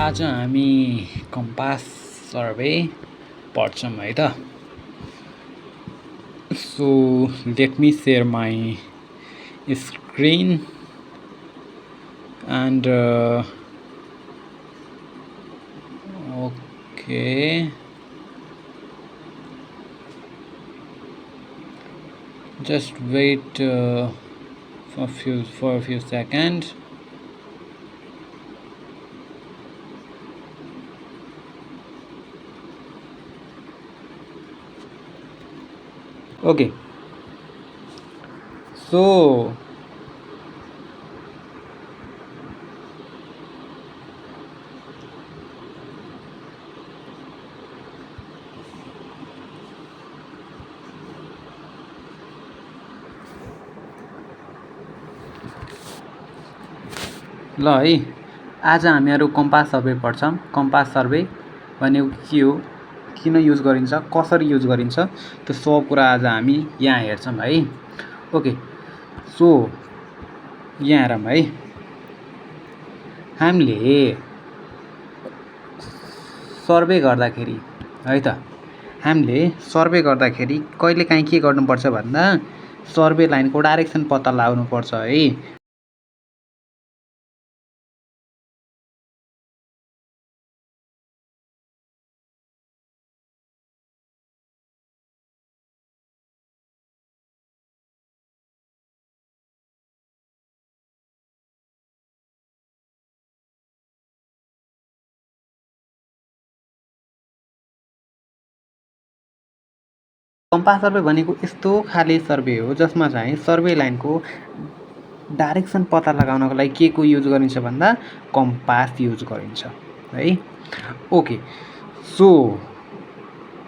आज हामी compass survey पढ्छौँ है त। So let me share my screen and okay, just wait for a few seconds. Okay, so ल है, आज हामीहरू कम्पास सर्वे पढ्छौँ। कम्पास सर्वे भनेको के हो, किन युज गरिन्छ, कसरी युज गरिन्छ, त्यो सब कुरा आज हामी यहाँ हेर्छौँ है। ओके, सो यहाँ हेरौँ है। हामीले सर्वे गर्दाखेरि है त, हामीले सर्वे गर्दाखेरि कहिलेकाहीँ के गर्नुपर्छ भन्दा सर्वे लाइनको डाइरेक्सन पत्ता लगाउनुपर्छ है। कम्पास सर्वे भनेको यस्तो खाले सर्वे हो जसमा चाहिँ सर्वे लाइनको डाइरेक्सन पत्ता लगाउनको लागि के को युज गरिन्छ भन्दा कम्पास युज गरिन्छ है। ओके, सो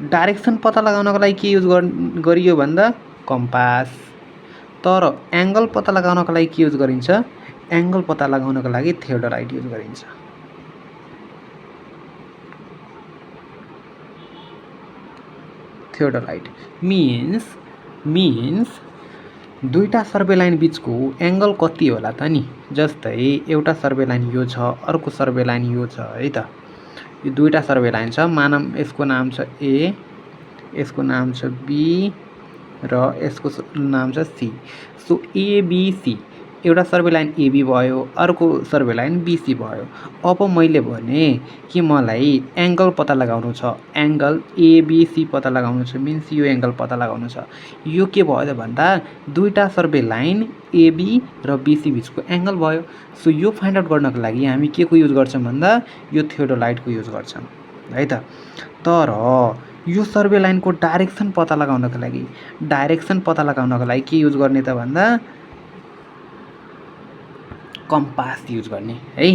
डाइरेक्सन पत्ता लगाउनको लागि के युज गरियो भन्दा कम्पास। तर एङ्गल पत्ता लगाउनको लागि के युज गरिन्छ, एङ्गल पत्ता लगाउनको लागि थियोडोलाइट युज गरिन्छ। थियोडोलाइट मिन्स दुईटा सर्वे लाइन बिचको एङ्गल कति होला त नि। जस्तै एउटा सर्वे लाइन यो छ, अर्को सर्वे लाइन यो छ है त। यो दुईटा सर्वे लाइन छ, मानौँ यसको नाम छ ए, यसको नाम छ बी र यसको नाम छ सी। सो एबिसी एउटा सर्वे लाइन एबी भयो, अर्को सर्वे लाइन बिसी भयो। अब मैले भने कि मलाई एङ्गल पत्ता लगाउनु छ, एङ्गल एबिसी पत्ता लगाउनु छ, मिन्स यो एङ्गल पत्ता लगाउनु छ। यो के भयो त भन्दा दुईटा सर्वे लाइन एबी र बिसी बिचको एङ्गल भयो। सो यो फाइन्ड आउट गर्नको लागि हामी के को युज गर्छौँ भन्दा यो थियोडोलाइटको युज गर्छौँ है त। तर यो सर्वे लाइनको डाइरेक्सन पत्ता लगाउनको लागि के युज गर्ने त भन्दा कम्पास युज गर्ने है।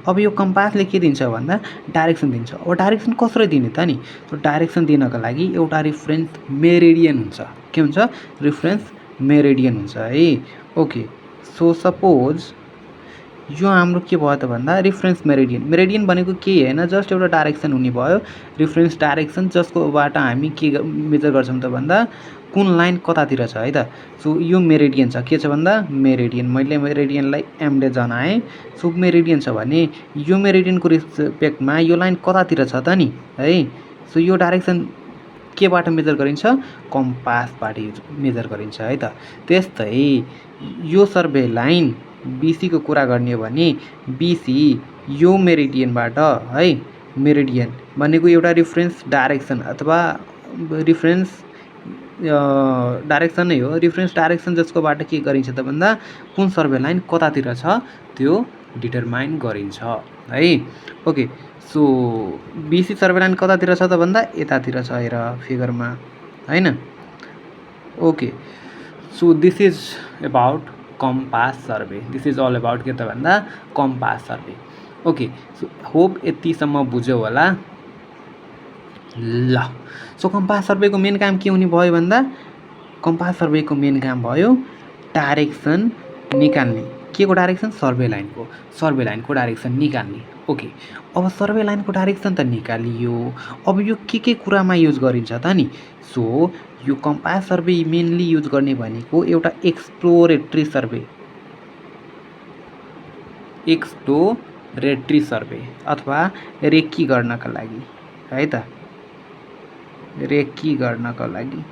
अब यो कम्पासले के दिन्छ भन्दा डाइरेक्सन दिन्छ। अब डाइरेक्सन कसरी दिने त नि, त्यो डाइरेक्सन दिनको लागि एउटा रिफरेन्स मेरिडियन हुन्छ। के हुन्छ, रिफरेन्स मेरिडियन हुन्छ है। ओके, सो सपोज यो हाम्रो के भयो त भन्दा रिफरेन्स मेरिडियन भनेको केही होइन, जस्ट एउटा डाइरेक्सन हुने भयो, रिफरेन्स डाइरेक्सन, जसकोबाट हामी के मेजर गर्छौँ त भन्दा कुन लाइन कतातिर छ है त। सो यो मेरिडियन छ, के छ भन्दा मेरिडियन, मैले मेरिडियनलाई एमले जनाएँ। सो मेरिडियन छ भने यो मेरिडियनको रिस्पेक्टमा यो लाइन कतातिर छ त नि है। सो यो डाइरेक्सन केबाट मेजर गरिन्छ, कम्पासबाट मेजर गरिन्छ है त। त्यस्तै यो सर्वे लाइन बिसीको कुरा गर्ने हो भने बिसी यो मेरिडियनबाट है, मेरिडियन भनेको एउटा रिफरेन्स डाइरेक्सन अथवा रिफरेन्स डाइरेक्सन नै हो, रिफरेन्स डाइरेक्सन जसकोबाट के गरिन्छ त भन्दा कुन सर्वे लाइन कतातिर छ त्यो डिटरमाइन गरिन्छ है। Okay, so BC survey line कतातिर छ त भन्दा यतातिर छ, हेर फिगरमा हैन। Okay, so this is about compass survey, this is all about के त भन्दा compass survey. Okay, so hope यतिसम्म बुझ्यौ होला। ल, सो कम्पास सर्वेको मेन काम के हुने भयो भन्दा कम्पास सर्वेको मेन काम भयो डाइरेक्सन निकाल्ने। के को डाइरेक्सन, सर्वे लाइनको डाइरेक्सन निकाल्ने। ओके, अब सर्वे लाइनको डाइरेक्सन त निकालियो, अब यो के कुरामा युज गरिन्छ त नि। सो यो कम्पास सर्वे मेनली युज गर्ने भनेको एउटा एक्सप्लोरेटरी सर्वे एक्सप्लोरेटरी सर्वे अथवा रेकी गर्नका लागि है त, रेकी गर्नका लागि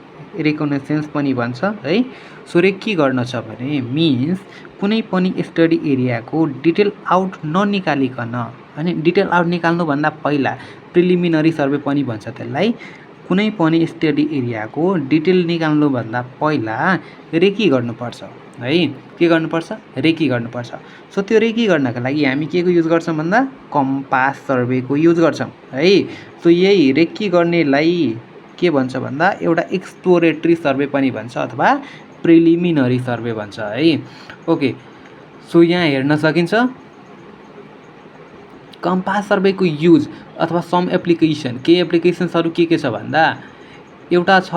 रिकनेसेन्स पनि भन्छ है। सो रेकी गर्न छ भने मिन्स कुनै पनि स्टडी एरियाको डिटेल आउट ननिकालिकन, अनि डिटेल आउट निकाल्नुभन्दा पहिला प्रिलिमिनरी सर्वे पनि भन्छ त्यसलाई। कुनै पनि स्टडी एरियाको डिटेल निकाल्नुभन्दा पहिला रेकी गर्नुपर्छ है। के गर्नुपर्छ? रेकी गर्नुपर्छ। सो त्यो रेकी गर्नका लागि हामी के को युज गर्छौँ भन्दा कम्पास सर्वेको युज गर्छौँ है। सो यही रेकी गर्नेलाई के भन्छ भन्दा एउटा एक्सप्लोरेटरी सर्वे पनि भन्छ अथवा प्रिलिमिनरी सर्वे भन्छ है। ओके, सो यहाँ हेर्न सकिन्छ कम्पास सर्वेको युज अथवा सम एप्लिकेसन। के एप्लिकेसन्सहरू के छ भन्दा एउटा छ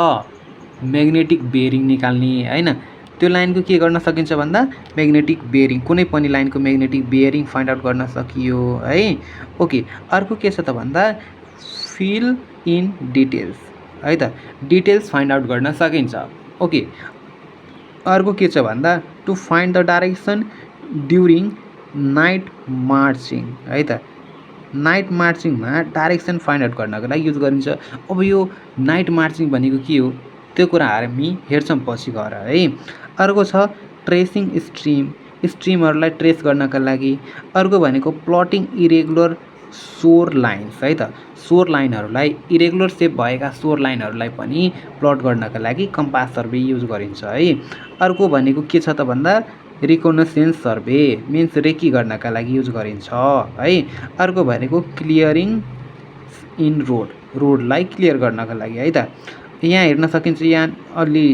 म्याग्नेटिक बेरिङ निकाल्ने हैन, त्यो लाइनको के गर्न सकिन्छ भन्दा म्याग्नेटिक बेरिङ, कुनै पनि लाइनको म्याग्नेटिक बेरिङ फाइन्ड आउट गर्न सकियो है। ओके, अर्को के छ त भन्दा फिल इन डिटेल्स है त, डिटेल्स फाइन्ड आउट गर्न सकिन्छ। ओके, अर्को के छ भन्दा to find the direction during night marching है त, नाइट मार्चिङमा डाइरेक्सन फाइन्ड आउट गर्नको लागि युज गरिन्छ। अब यो नाइट मार्चिङ भनेको के हो त्यो कुरा हामी हेर्छौँ पछि गएर है। अर्को छ ट्रेसिङ स्ट्रिम, स्ट्रिमहरूलाई ट्रेस गर्नका लागि। अर्को भनेको प्लटिङ इरेगुलर सोर लाइन्स है त, सोर लाइनहरूलाई इरेगुलर सेप भएका सोर लाइनहरूलाई पनि प्लट गर्नका लागि कम्पास सर्वे युज गरिन्छ है। अर्को भनेको के छ त भन्दा रिकनेसेन्स सर्वे, मिन्स रेकी गर्नका लागि युज गरिन्छ है। अर्को भनेको क्लियरिङ इन रोड, रोडलाई क्लियर गर्नका लागि है त। यहाँ हेर्न सकिन्छ, यहाँ अलि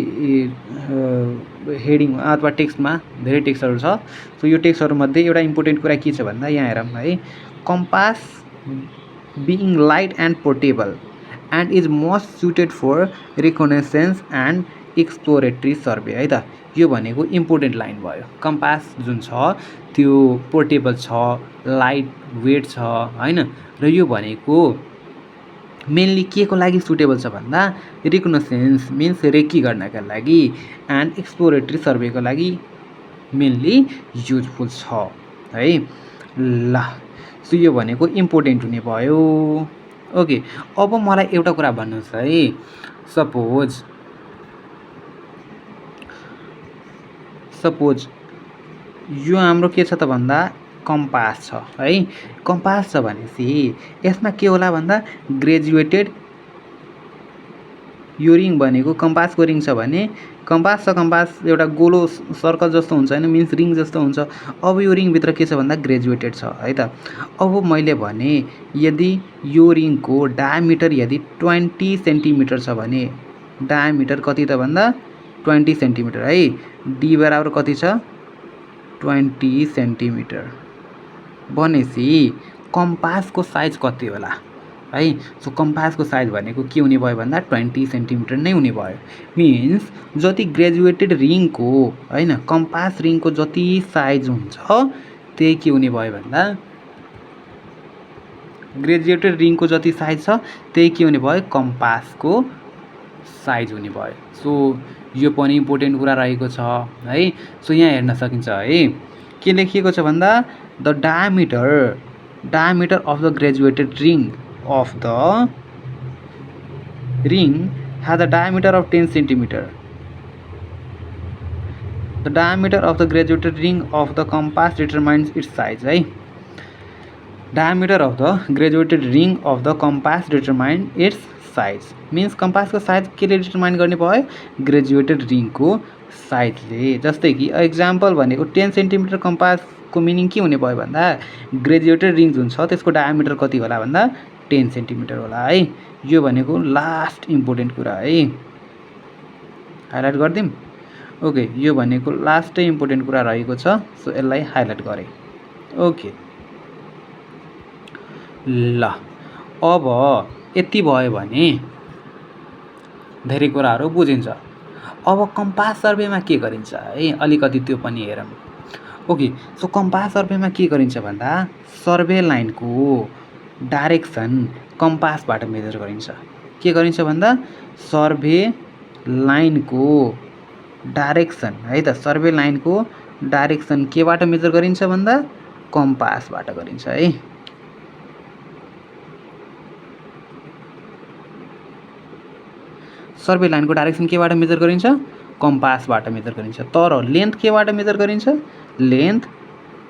हेडिङ अथवा टेक्स्टमा धेरै टेक्स्टहरू छ। सो यो टेक्स्टहरूमध्ये एउटा इम्पोर्टेन्ट कुरा के छ भन्दा यहाँ हेरौँ है, compass being light and portable and is most suited for reconnaissance and exploratory survey है त। यो भनेको इम्पोर्टेन्ट लाइन भयो। कम्पास जुन छ त्यो पोर्टेबल छ, लाइट वेट छ हैन, र यो भनेको मेनली के को लागि सुटेबल छ भन्दा रिकनेसेन्स मिन्स रेकी गर्नका लागि एन्ड एक्सप्लोरेटरी सर्वेको लागि मेनली युजफुल छ है। ल, सो यो भनेको इम्पोर्टेन्ट हुने भयो। ओके, अब मलाई एउटा कुरा भन्नुहोस् है, सपोज यो हाम्रो के छ त भन्दा कम्पास छ है। कम्पास छ भनेपछि यसमा के होला भन्दा ग्रेजुएटेड, यो रिङ भनेको कम्पासको रिङ छ भने कम्पास छ, कम्पास एउटा गोलो सर्कल जस्तो हुन्छ होइन, मिन्स रिङ जस्तो हुन्छ। अब यो रिङभित्र के छ भन्दा ग्रेजुएटेड छ है त। अब मैले भने यदि यो रिङको डायमिटर यदि 20 सेन्टिमिटर छ भने, डायमिटर कति त भन्दा 20 सेन्टिमिटर है, डी बराबर कति छ 20 सेन्टिमिटर भनेपछि कम्पासको साइज कति होला है। सो कम्पासको साइज भनेको के हुने भयो भन्दा 20 सेन्टिमिटर नै हुने भयो। मिन्स जति ग्रेजुएटेड रिङको हैन, कम्पास रिङको जति साइज हुन्छ त्यही के हुने भयो भन्दा ग्रेजुएटेड रिङको जति साइज छ त्यही के हुने भयो कम्पासको साइज हुने भयो। सो यो पनि इम्पोर्टेन्ट कुरा रहेको छ है। सो यहाँ हेर्न सकिन्छ है के लेखिएको छ भन्दा the diameter of the graduated ring of the ring has a diameter of 10 centimeter. The diameter of the graduated ring of the compass determines its size है। diameter of the graduated ring of the compass determines its size means कम्पासको size केले determine गर्ने भयो graduated रिङको साइजले। जस्तै कि example भनेको 10 centimetre कम्पासको meaning के हुने भयो भन्दा ग्रेजुएटेड रिङ जुन छ त्यसको डायमिटर कति होला भन्दा 10 सेन्टिमिटर होला है। यो भनेको लास्ट इम्पोर्टेन्ट कुरा है, हाइलाइट गरिदिउँ। ओके, यो भनेको लास्टै इम्पोर्टेन्ट कुरा रहेको छ, सो यसलाई हाइलाइट गरेँ। ओके, ल अब यति भयो भने धेरै कुराहरू बुझिन्छ। अब कम्पास सर्वेमा के गरिन्छ है अलिकति त्यो पनि हेरौँ। ओके, सो कम्पास सर्वेमा के गरिन्छ भन्दा सर्वे लाइनको डाइरेक्सन कम्पासबाट मेजर गरिन्छ। के गरिन्छ भन्दा सर्वे लाइनको डाइरेक्सन है त, सर्वे लाइनको डाइरेक्सन केबाट मेजर गरिन्छ भन्दा कम्पासबाट गरिन्छ है। सर्वे लाइनको डाइरेक्सन केबाट मेजर गरिन्छ? कम्पासबाट मेजर गरिन्छ। तर लेन्थ केबाट मेजर गरिन्छ? लेन्थ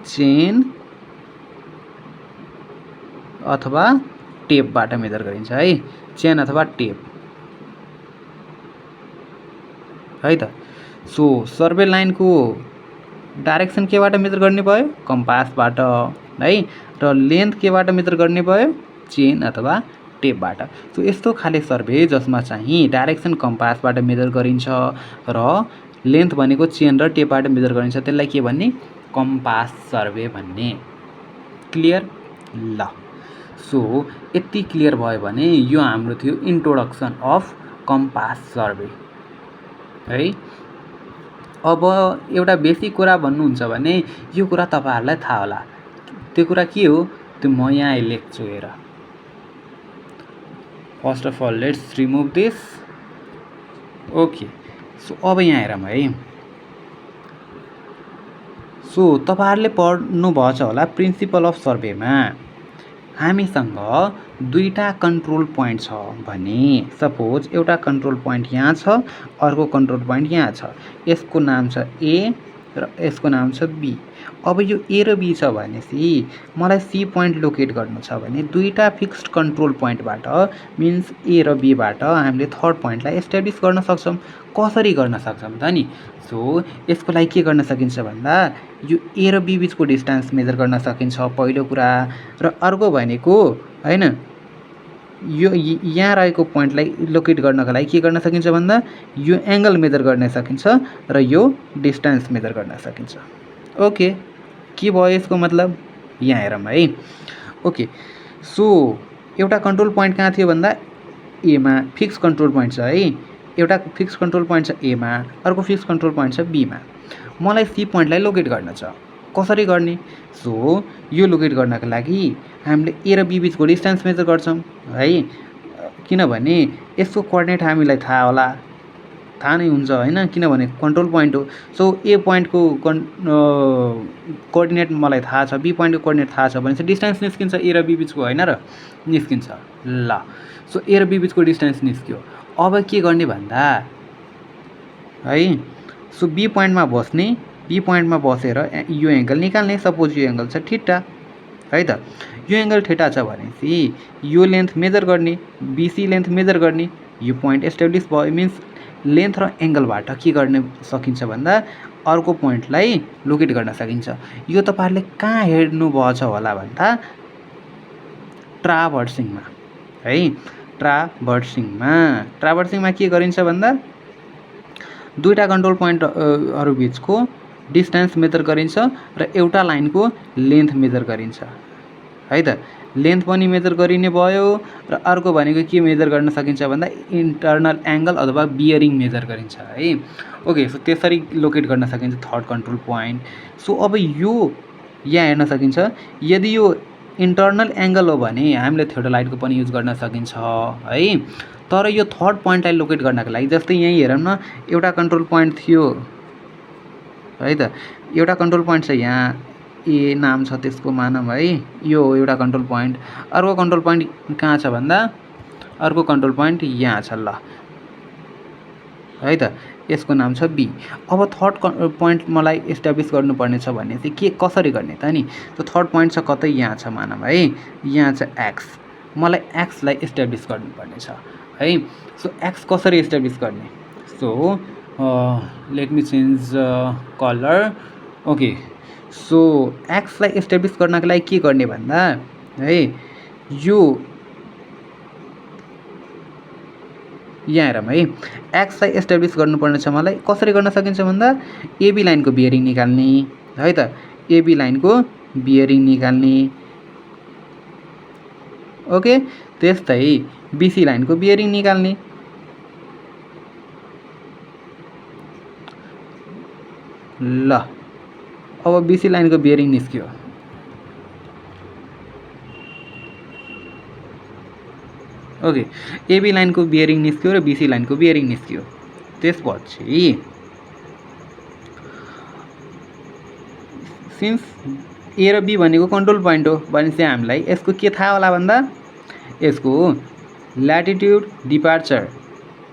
चेन अथवा टेपबाट मेजर गरिन्छ है। चेन अथवा टेप है त। सो सर्वे लाइनको डाइरेक्सन केबाट मेजर गर्ने भयो? कम्पासबाट है। र लेन्थ केबाट मेजर गर्ने भयो? चेन अथवा टेपबाट। सो यस्तो खाले सर्वे जसमा चाहिँ डाइरेक्सन कम्पासबाट मेजर गरिन्छ र लेन्थ भनेको चेन र टेपबाट मेजर गरिन्छ, त्यसलाई के भन्ने? कम्पास सर्वे भन्ने। क्लियर? ल, सो यति क्लियर भयो भने यो हाम्रो थियो इन्ट्रोडक्सन अफ कम्पास सर्वे है। अब एउटा बेसिक कुरा भन्नुहुन्छ भने यो कुरा तपाईहरुलाई थाहा होला। त्यो कुरा के हो? त्यो म यहाँ लेख्छु हेर। First of all let's remove this. Okay, so अब यहाँ हेरौँ है। सो तपाईहरुले पढ्नु भएछ होला प्रिन्सिपल अफ सर्वेमा हामीसँग दुईटा कन्ट्रोल पोइन्ट छ भने सपोज एउटा कन्ट्रोल पोइन्ट यहाँ छ, अर्को कन्ट्रोल पोइन्ट यहाँ छ। यसको नाम छ ए र यसको नाम छ बी। अब यो ए र बी छ भनेपछि मलाई सी पोइन्ट लोकेट गर्नु छ भने दुईटा फिक्स्ड कन्ट्रोल पोइन्टबाट मिन्स ए र बीबाट हामीले थर्ड पोइन्टलाई एस्टाब्लिस गर्न सक्छौँ। कसरी गर्न सक्छौँ त नि? सो यसको लागि के गर्न सकिन्छ भन्दा यो ए र बी बिचको डिस्टेन्स मेजर गर्न सकिन्छ पहिलो कुरा। र अर्को भनेको हैन, यो यहाँ रहेको पोइन्टलाई लोकेट गर्नका लागि के गर्न सकिन्छ भन्दा यो एंगल मेजर गर्न सकिन्छ र यो डिस्टेन्स मेजर गर्न सकिन्छ। ओके, के भयो यसको मतलब? यहाँ हेरौँ है। ओके, सो एउटा कन्ट्रोल पोइन्ट कहाँ थियो भन्दा एमा फिक्स कन्ट्रोल पोइन्ट छ है। एउटा फिक्स कन्ट्रोल पोइन्ट छ एमा, अर्को फिक्स कन्ट्रोल पोइन्ट छ बीमा। मलाई सी पोइन्टलाई लोकेट गर्न छ। कसरी गर्ने? सो यो लोकेट गर्नका लागि हामीले ए र बी बिचको डिस्टेन्स मेजर गर्छौँ है। किनभने यसको कोअर्डिनेट हामीलाई थाहा होला, थाहा नै हुन्छ हैन, किनभने कन्ट्रोल पोइन्ट हो। सो ए पोइन्टको कोअर्डिनेट मलाई थाहा छ, बी पोइन्टको कोअर्डिनेट थाहा छ भने चाहिँ डिस्टेन्स निस्किन्छ ए र बी बिचको हैन र निस्किन्छ। ल, सो ए र बी बिचको डिस्टेन्स निस्क्यो। अब के गर्ने भन्दा है, सो बी पोइन्टमा बस्ने, बी पोइन्टमा बसेर यो एंगल निकाल्ने। सपोज यो एंगल छ थीटा है त। यो एंगल थीटा छ भनेपछि यो लेन्थ मेजर गर्ने, बीसी लेन्थ मेजर गर्ने। यो पोइन्ट एस्टाब्लिस भयो मिन्स लेन्थ र एंगलबाट के गर्न सकिन्छ भन्दा अर्को पोइन्टलाई लोकेट गर्न सकिन्छ। यो तपाईहरुले कहाँ हेर्नु भएछ होला भन्दा ट्राभर्सिङमा है। ट्राभर्सिङमा के गरिन्छ भन्दा दुईटा कन्ट्रोल पोइन्टहरु बीचको डिस्टेन्स मेजर गरिन्छ र एउटा लाइनको लेन्थ मेजर गरिन्छ है त। लेन्थ पनि मेजर गरिने भयो र अर्को भनेको के मेजर गर्न सकिन्छ भन्दा इन्टर्नल एंगल अथवा बियरिङ मेजर गरिन्छ है। ओके, सो त्यसरी लोकेट गर्न सकिन्छ थर्ड कन्ट्रोल पोइन्ट। सो अब यो यहाँ हेर्न सकिन्छ, यदि यो इन्टर्नल एंगल हो भने हामीले थियोडोलाइटको पनि युज गर्न सकिन्छ है। तर यो थर्ड पोइन्टलाई लोकेट गर्नका लागि जस्तै यही हेरौँ न, एउटा कन्ट्रोल पोइन्ट थियो है त। एउटा कन्ट्रोल पोइन्ट छ यहाँ, ए नाम छ त्यसको मानम है। यो एउटा कन्ट्रोल पोइन्ट। अर्को कन्ट्रोल पोइन्ट कहाँ छ भन्दा अर्को कन्ट्रोल पोइन्ट यहाँ छ ल है त। यसको नाम छ बी। अब थर्ड पोइन्ट मलाई एस्टाब्लिस गर्नुपर्ने छ भने चाहिँ के कसरी गर्ने त नि? त्यो थर्ड पोइन्ट छ कतै यहाँ छ मानम है, यहाँ छ एक्स। मलाई एक्सलाई एस्टाब्लिस गर्नुपर्ने छ है। सो एक्स कसरी एस्टाब्लिस गर्ने? So let me change colour. Okay, so एक्सलाई एस्टाब्लिस गर्नका लागि के गर्ने भन्दा है, यो यहाँ हेरौँ है। एक्सलाई एस्टाब्लिस गर्नुपर्ने छ मलाई। कसरी गर्न सकिन्छ भन्दा एबी लाइनको बियरिङ निकाल्ने है त। एबी लाइनको बियरिङ निकाल्ने। ओके, त्यस्तै बीसी लाइनको बियरिङ निकाल्ने। ल, अब बीसी लाइनको बियरिङ निस्क्यो। ओके, एबी लाइनको बियरिङ निस्क्यो र बीसी लाइनको बियरिङ निस्क्यो। त्यसपछि सिन्स ए र बी भनेको कन्ट्रोल पोइन्ट हो भनेपछि हामीलाई यसको के थाहा होला भन्दा यसको ल्याटिट्युड डिपार्चर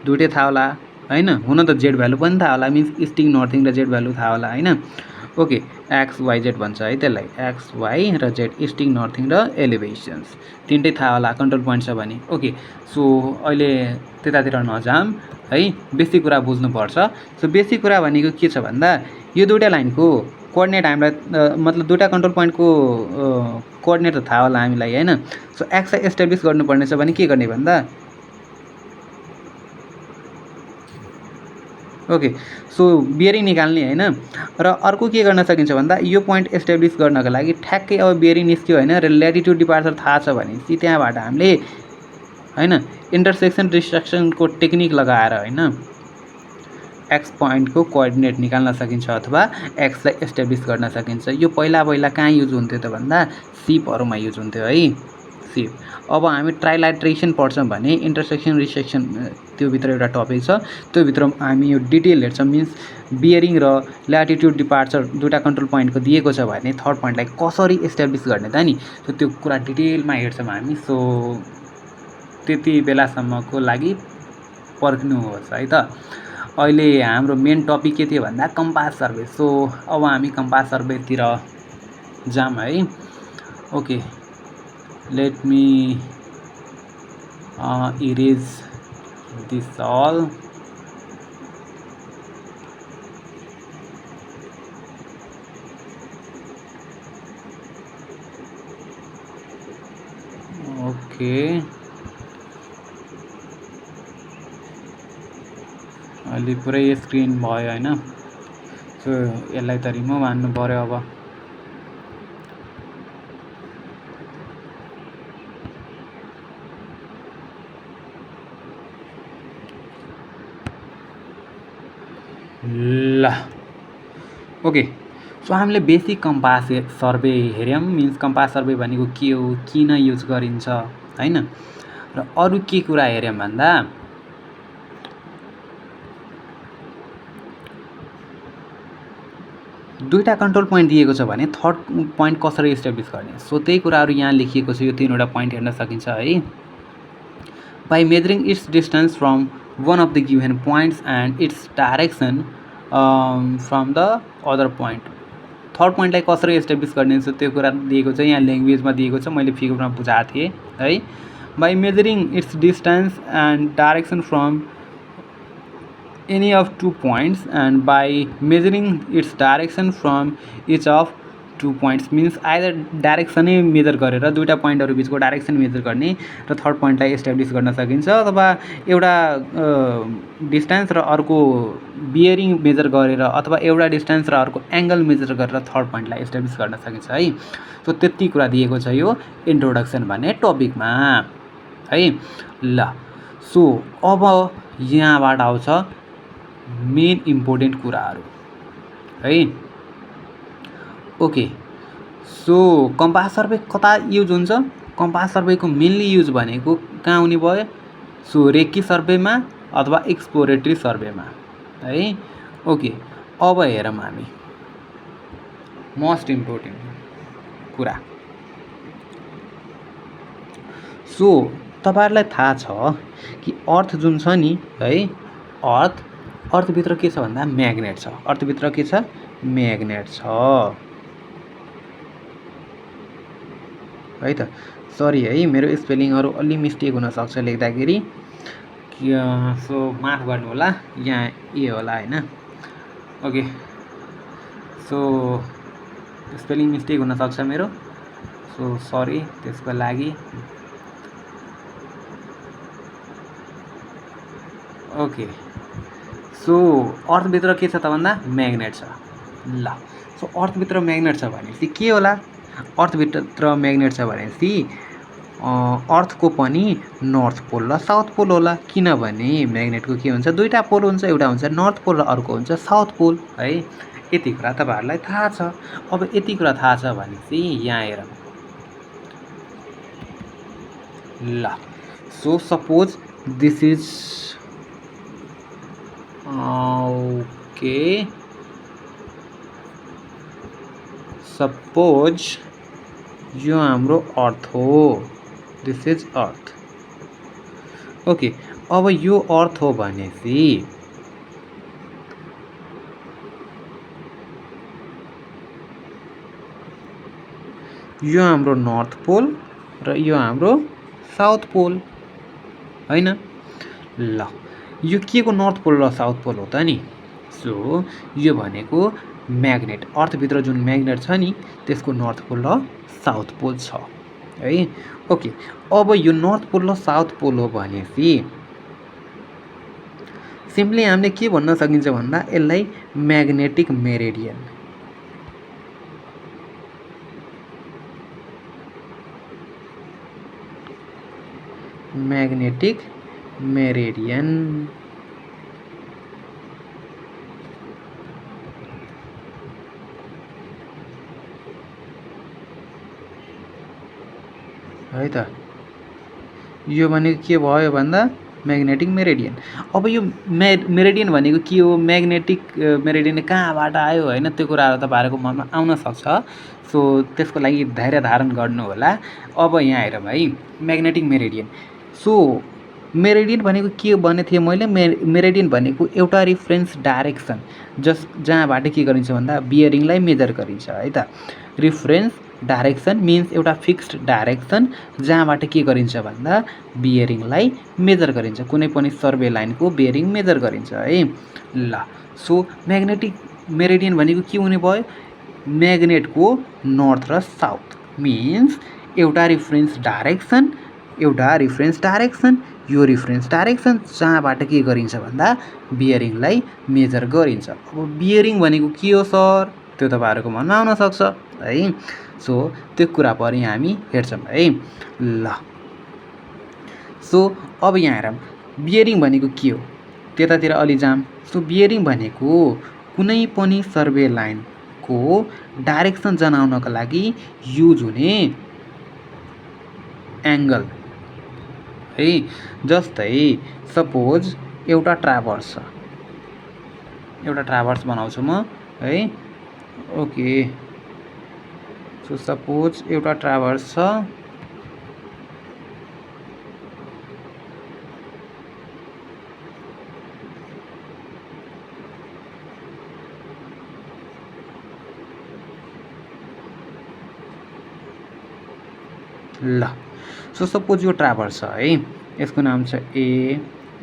दुइटै थाहा होला हैन। हुन त जेड भ्यालु पनि थाहा होला, मिन्स इस्टिङ नर्थिङ र जेड भ्यालु थाहा होला हैन। ओके, एक्स वाइ जेड भन्छ है त्यसलाई, एक्स वाइ र जेड, इस्टिङ नर्थिङ र एलिभेसन्स तिनटै थाहा होला कन्ट्रोल पोइन्ट छ भने। ओके, सो अहिले त्यतातिर नजाम है, बेसिक कुरा बुझ्नुपर्छ। सो बेसिक कुरा भनेको के छ भन्दा यो दुइटा लाइनको कोअर्डिनेट हामीलाई मतलब दुइटा कन्ट्रोल पोइन्टको कोअर्डिनेट त थाहा होला हामीलाई हैन। सो एक्सलाई एस्टाब्लिस गर्नुपर्ने छ भने के गर्ने भन्दा ओके, सो बियरिङ निकाल्ने हैन। र अर्को के गर्न सकिन्छ भन्दा यो पोइन्ट एस्टाब्लिस गर्नको लागि ठ्याक्कै अब बियरिङ निस्क्यो हैन र ल्याटिट्युड डिपार्चर थाहा छ भनेपछि त्यहाँबाट हामीले हैन इन्टरसेक्सन रिस्ट्रक्सनको टेक्निक लगाएर हैन एक्स पोइन्टको कोअर्डिनेट निकाल्न सकिन्छ अथवा एक्सलाई एस्टाब्लिस गर्न सकिन्छ। यो पहिला कहाँ युज हुन्थ्यो त भन्दा सिपहरूमा युज हुन्थ्यो है, सिप। अब हामी ट्राइलाट्रेसन पढ्छौँ भने इन्टरसेक्सन रिसेक्सन त्योभित्र एउटा टपिक छ, त्योभित्र हामी यो डिटेल हेर्छौँ। मिन्स बियरिङ र ल्याटिट्युड डिपार्चर दुइटा कन्ट्रोल पोइन्टको दिएको छ भने थर्ड पोइन्टलाई कसरी एस्टाब्लिस गर्ने त नि, सो त्यो कुरा डिटेलमा हेर्छौँ हामी। सो त्यति बेलासम्मको लागि पर्खिनुहोस् है त। अहिले हाम्रो मेन टपिक के थियो भन्दा कम्पास सर्वे। सो अब हामी कम्पास सर्वेतिर जाम है। Okay, let me erase this all. Okay, अहिले पुरै स्क्रिन भयो हैन। सो यसलाई त रिमुभ हान्नु पर्यो अब। ल ओके, सो हामीले बेसिक कम्पास सर्वे हेऱ्यौँ। मिन्स कम्पास सर्वे भनेको के हो, किन युज गरिन्छ हैन। र अरू के कुरा हेऱ्यौँ भन्दा दुईटा कन्ट्रोल पोइन्ट दिएको छ भने थर्ड पोइन्ट कसरी इस्टाब्लिस गर्ने, सो त्यही कुराहरू यहाँ लेखिएको छ। यो तीनवटा पोइन्ट हेर्न सकिन्छ है। By measuring its distance from one of the given points and its direction from the other point. Third पोइन्टलाई कसरी एस्टाब्लिस गर्ने छ त्यो कुरा दिएको छ, यहाँ ल्याङ्ग्वेजमा दिएको छ, मैले फिगरमा बुझाएको थिएँ है। By measuring its distance and direction from any of 2 points and by measuring its direction from each of 2 points, means either direction नै मेजर गरेर दुईटा पोइन्टहरू बिचको डाइरेक्सन मेजर गर्ने र थर्ड पोइन्टलाई एस्टाब्लिस गर्न सकिन्छ। अथवा एउटा डिस्टेन्स र अर्को बियरिङ मेजर गरेर अथवा एउटा डिस्टेन्स र अर्को एङ्गल मेजर गरेर थर्ड पोइन्टलाई एस्टाब्लिस गर्न सकिन्छ है। सो त्यति कुरा दिएको छ यो इन्ट्रोडक्सन भन्ने टपिकमा है। ल सो अब यहाँबाट आउँछ मेन इम्पोर्टेन्ट कुराहरू है। ओके, सो कम्पास सर्वे कता युज हुन्छ? कम्पास सर्वेको मेनली युज भनेको कहाँ हुने भयो? सो रेकी सर्वेमा अथवा एक्सप्लोरेटरी सर्वेमा है। ओके, अब हेरौँ हामी मोस्ट इम्पोर्टेन्ट कुरा। सो तपाईँहरूलाई थाहा छ कि अर्थ जुन छ नि है, अर्थभित्र के छ भन्दा म्याग्नेट छ। अर्थभित्र के छ? म्याग्नेट छ है त। सरी है, मेरो स्पेलिङहरू अलि मिस्टेक हुनसक्छ लेख्दाखेरि, सो माफ गर्नु होला, यहाँ ए होला हैन। ओके, सो स्पेलिङ मिस्टेक हुनसक्छ मेरो, सो सरी त्यसको लागि। ओके, सो अर्थभित्र के छ त भन्दा म्याग्नेट छ। ल सो अर्थभित्र म्याग्नेट छ भनेपछि के होला? अर्थभित्र म्याग्नेट छ भनेपछि अर्थको पनि नर्थ पोल र साउथ पोल होला। किनभने म्याग्नेटको के हुन्छ? दुईटा पोल हुन्छ, एउटा हुन्छ नर्थ पोल र अर्को हुन्छ साउथ पोल है। यति कुरा तपाईँहरूलाई थाहा छ। अब यति कुरा थाहा छ भनेपछि यहाँ हेरौँ। ल so suppose this is okay, suppose यो हाम्रो अर्थ हो, दिस इज अर्थ। ओके, अब यो अर्थ हो भनेपछि यो हाम्रो नर्थ पोल र यो हाम्रो साउथ पोल हैन। ल यो के को नर्थ पोल र साउथ पोल हो त नि? सो यो भनेको म्याग्नेट, अर्थभित्र जुन म्याग्नेट छ नि त्यसको नर्थ पोल र साउथ पोल छ है। ओके, अब यो नर्थ पोल र साउथ पोल हो भनेपछि सिम्पली हामीले के भन्न सकिन्छ भन्दा यसलाई म्याग्नेटिक मेरिडियन, म्याग्नेटिक मेरिडियन है त। यो भनेको के भयो भन्दा म्याग्नेटिक मेरिडियन। अब यो मेरिडियन भनेको के हो, म्याग्नेटिक मेरिडियन कहाँबाट आयो होइन, त्यो कुराहरू तपाईँहरूको मनमा आउन सक्छ। सो त्यसको लागि धैर्य धारण गर्नु होला। अब यहाँ हेरौँ है, म्याग्नेटिक मेरिडियन। सो मेरिडियन भनेको के भने थिएँ मैले, मेरिडियन भनेको एउटा रिफरेन्स डाइरेक्सन जहाँबाट के गरिन्छ भन्दा बियरिङलाई मेजर गरिन्छ है त। रिफरेन्स डाइरेक्सन मिन्स एउटा फिक्स्ड डाइरेक्सन जहाँबाट के गरिन्छ भन्दा बियरिङलाई मेजर गरिन्छ, कुनै पनि सर्वे लाइनको बियरिङ मेजर गरिन्छ है। ल सो म्याग्नेटिक मेरिडियन भनेको के हुने भयो, म्याग्नेटको नर्थ र साउथ मिन्स एउटा रिफरेन्स डाइरेक्सन, यो रिफरेन्स डाइरेक्सन जहाँबाट के गरिन्छ भन्दा बियरिङलाई मेजर गरिन्छ। अब बियरिङ भनेको के हो सर, त्यो तपाईँहरूको मनमा आउन सक्छ है। सो त्यो कुरा पनि हामी हेर्छौँ है। ल सो अब यहाँ हेरौँ बियरिङ भनेको के हो, त्यतातिर अलि जाम। सो बियरिङ भनेको कुनै पनि सर्वे लाइनको डाइरेक्सन जनाउनको लागि युज हुने एङ्गल है। जस्तै सपोज एउटा ट्राभर्स छ, एउटा ट्राभर्स बनाउँछु म है। ओके, सो सपोज एउटा ट्राभर्स छ, ल सो सपोज यो ट्राभर्स छ है, यसको नाम छ ए,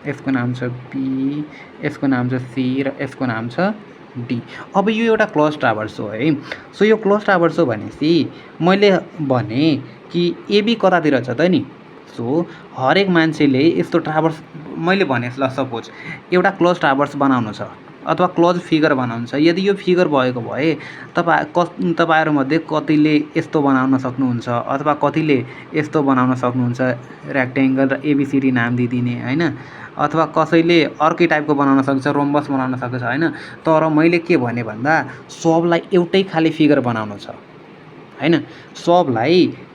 यसको नाम छ बी, यसको नाम छ सी र यसको नाम छ डी। अब यो एउटा क्लोज ट्राभर्स हो है। सो यो क्लोज ट्राभर्स हो भनेपछि मैले भने कि एबी कतातिर छ त नि। सो हरेक मान्छेले यस्तो ट्राभर्स मैले भने ल सपोज एउटा क्लोज ट्राभर्स बनाउनु छ अथवा क्लोज फिगर बनाउनु छ। यदि यो फिगर भएको भए तपाईँहरूमध्ये कतिले यस्तो बनाउन सक्नुहुन्छ अथवा कतिले यस्तो बनाउन सक्नुहुन्छ, रेक्टेङ्गल र एबिसिडी नाम दिदिने होइन, अथवा कसैले अर्कै टाइपको बनाउन सक्छ, रोम्बस बनाउन सक्छ होइन। तर मैले के भने भन्दा सबलाई एउटै खाले फिगर बनाउनु छ होइन।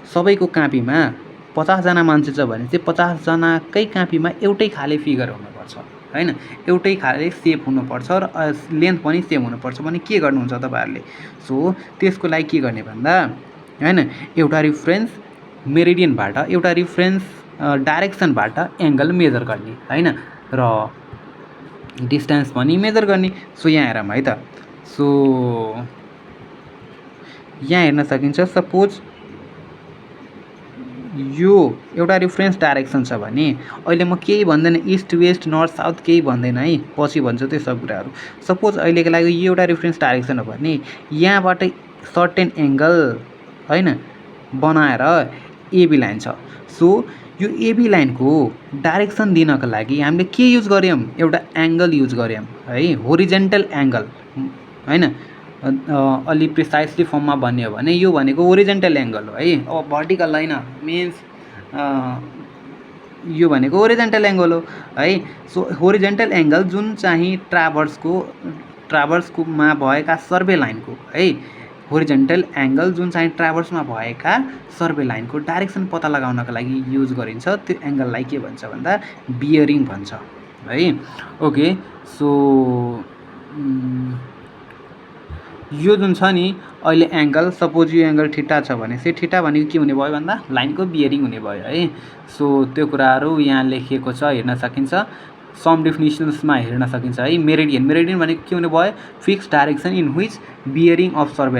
सबैको कापीमा 50जना मान्छे छ भने चाहिँ 50जनाकै कापीमा एउटै खाले फिगर हुनुपर्छ होइन, एउटै खाले सेप हुनुपर्छ र लेन्थ पनि सेम हुनुपर्छ भने के गर्नुहुन्छ तपाईँहरूले। सो त्यसको लागि के गर्ने भन्दा होइन, एउटा रिफरेन्स मेरिडियनबाट एउटा रिफरेन्स डाइरेक्सनबाट एङ्गल मेजर गर्ने होइन र डिस्टेन्स पनि मेजर गर्ने। सो यहाँ हेरौँ है त। सो यहाँ हेर्न सकिन्छ सपोज यो एउटा रिफरेन्स डाइरेक्सन छ भने अहिले म केही भन्दैन, इस्ट वेस्ट नर्थ साउथ केही भन्दैन है, पछि भन्छु त्यो सब कुराहरू। सपोज अहिलेको लागि यो एउटा रिफरेन्स डाइरेक्सन हो भने यहाँबाट सर्टेन एङ्गल होइन बनाएर एबी लाइन छ। सो यो एबी लाइनको डाइरेक्सन दिनको लागि हामीले के युज गऱ्यौँ, एउटा एङ्गल युज गऱ्यौँ है, होरिजेन्टल एङ्गल होइन। अलि प्रिसाइसली फर्ममा भन्ने हो भने यो भनेको होरिजेन्टल एङ्गल हो है। अब भर्टिकल होइन मिन्स यो भनेको होरिजेन्टल एङ्गल हो है। सो होरिजेन्टल एङ्गल जुन चाहिँ ट्राभर्सकोमा भएका सर्वे लाइनको है, होरिजेन्टल एङ्गल जुन चाहिँ ट्राभर्समा भएका सर्वे लाइनको डाइरेक्सन पत्ता लगाउनको लागि युज गरिन्छ, त्यो एङ्गललाई के भन्छ भन्दा बियरिङ भन्छ है। ओके, सो यो जुन छ नि अहिले एङ्गल सपोज यो एङ्गल ठिटा छ भने चाहिँ ठिटा भनेको के हुने भयो भन्दा लाइनको बियरिङ हुने भयो है। सो त्यो कुराहरू यहाँ लेखिएको छ, हेर्न सकिन्छ। सम डेफिनेसन्समा हेर्न सकिन्छ है। मेरिडियन भनेको के हुने भयो, fix direction in which bearing of survey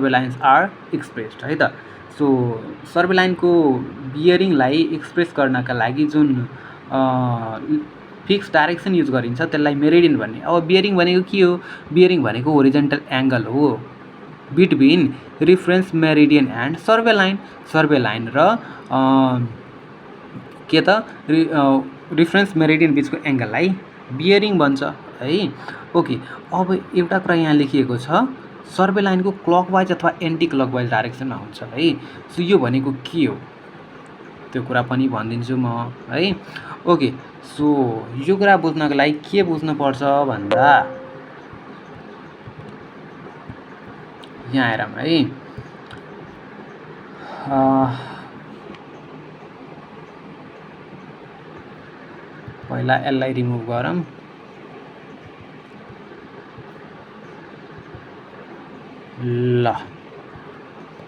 lines are expressed है त। सो सर्वे लाइनको बियरिङलाई एक्सप्रेस गर्नका लागि जुन फिक्स डाइरेक्सन युज गरिन्छ त्यसलाई मेरिडियन भन्ने। अब बियरिङ भनेको के हो, बियरिङ भनेको होरिजेन्टल एङ्गल हो between reference meridian and survey line. Survey line र के त रिफरेन्स मेरिडियन बिचको एङ्गललाई बियरिङ भन्छ है। ओके, अब एउटा कुरा यहाँ लेखिएको छ, सर्वे लाइनको क्लकवाइज अथवा एन्टी क्लकवाइज डाइरेक्सनमा हुन्छ है। सो यो भनेको के हो त्यो कुरा पनि भनिदिन्छु म है। ओके, सो यो कुरा बुझ्नको लागि के बुझ्नुपर्छ भन्दा यहाँ हेरौँ है। पहिला यसलाई रिमुभ गरौँ। ल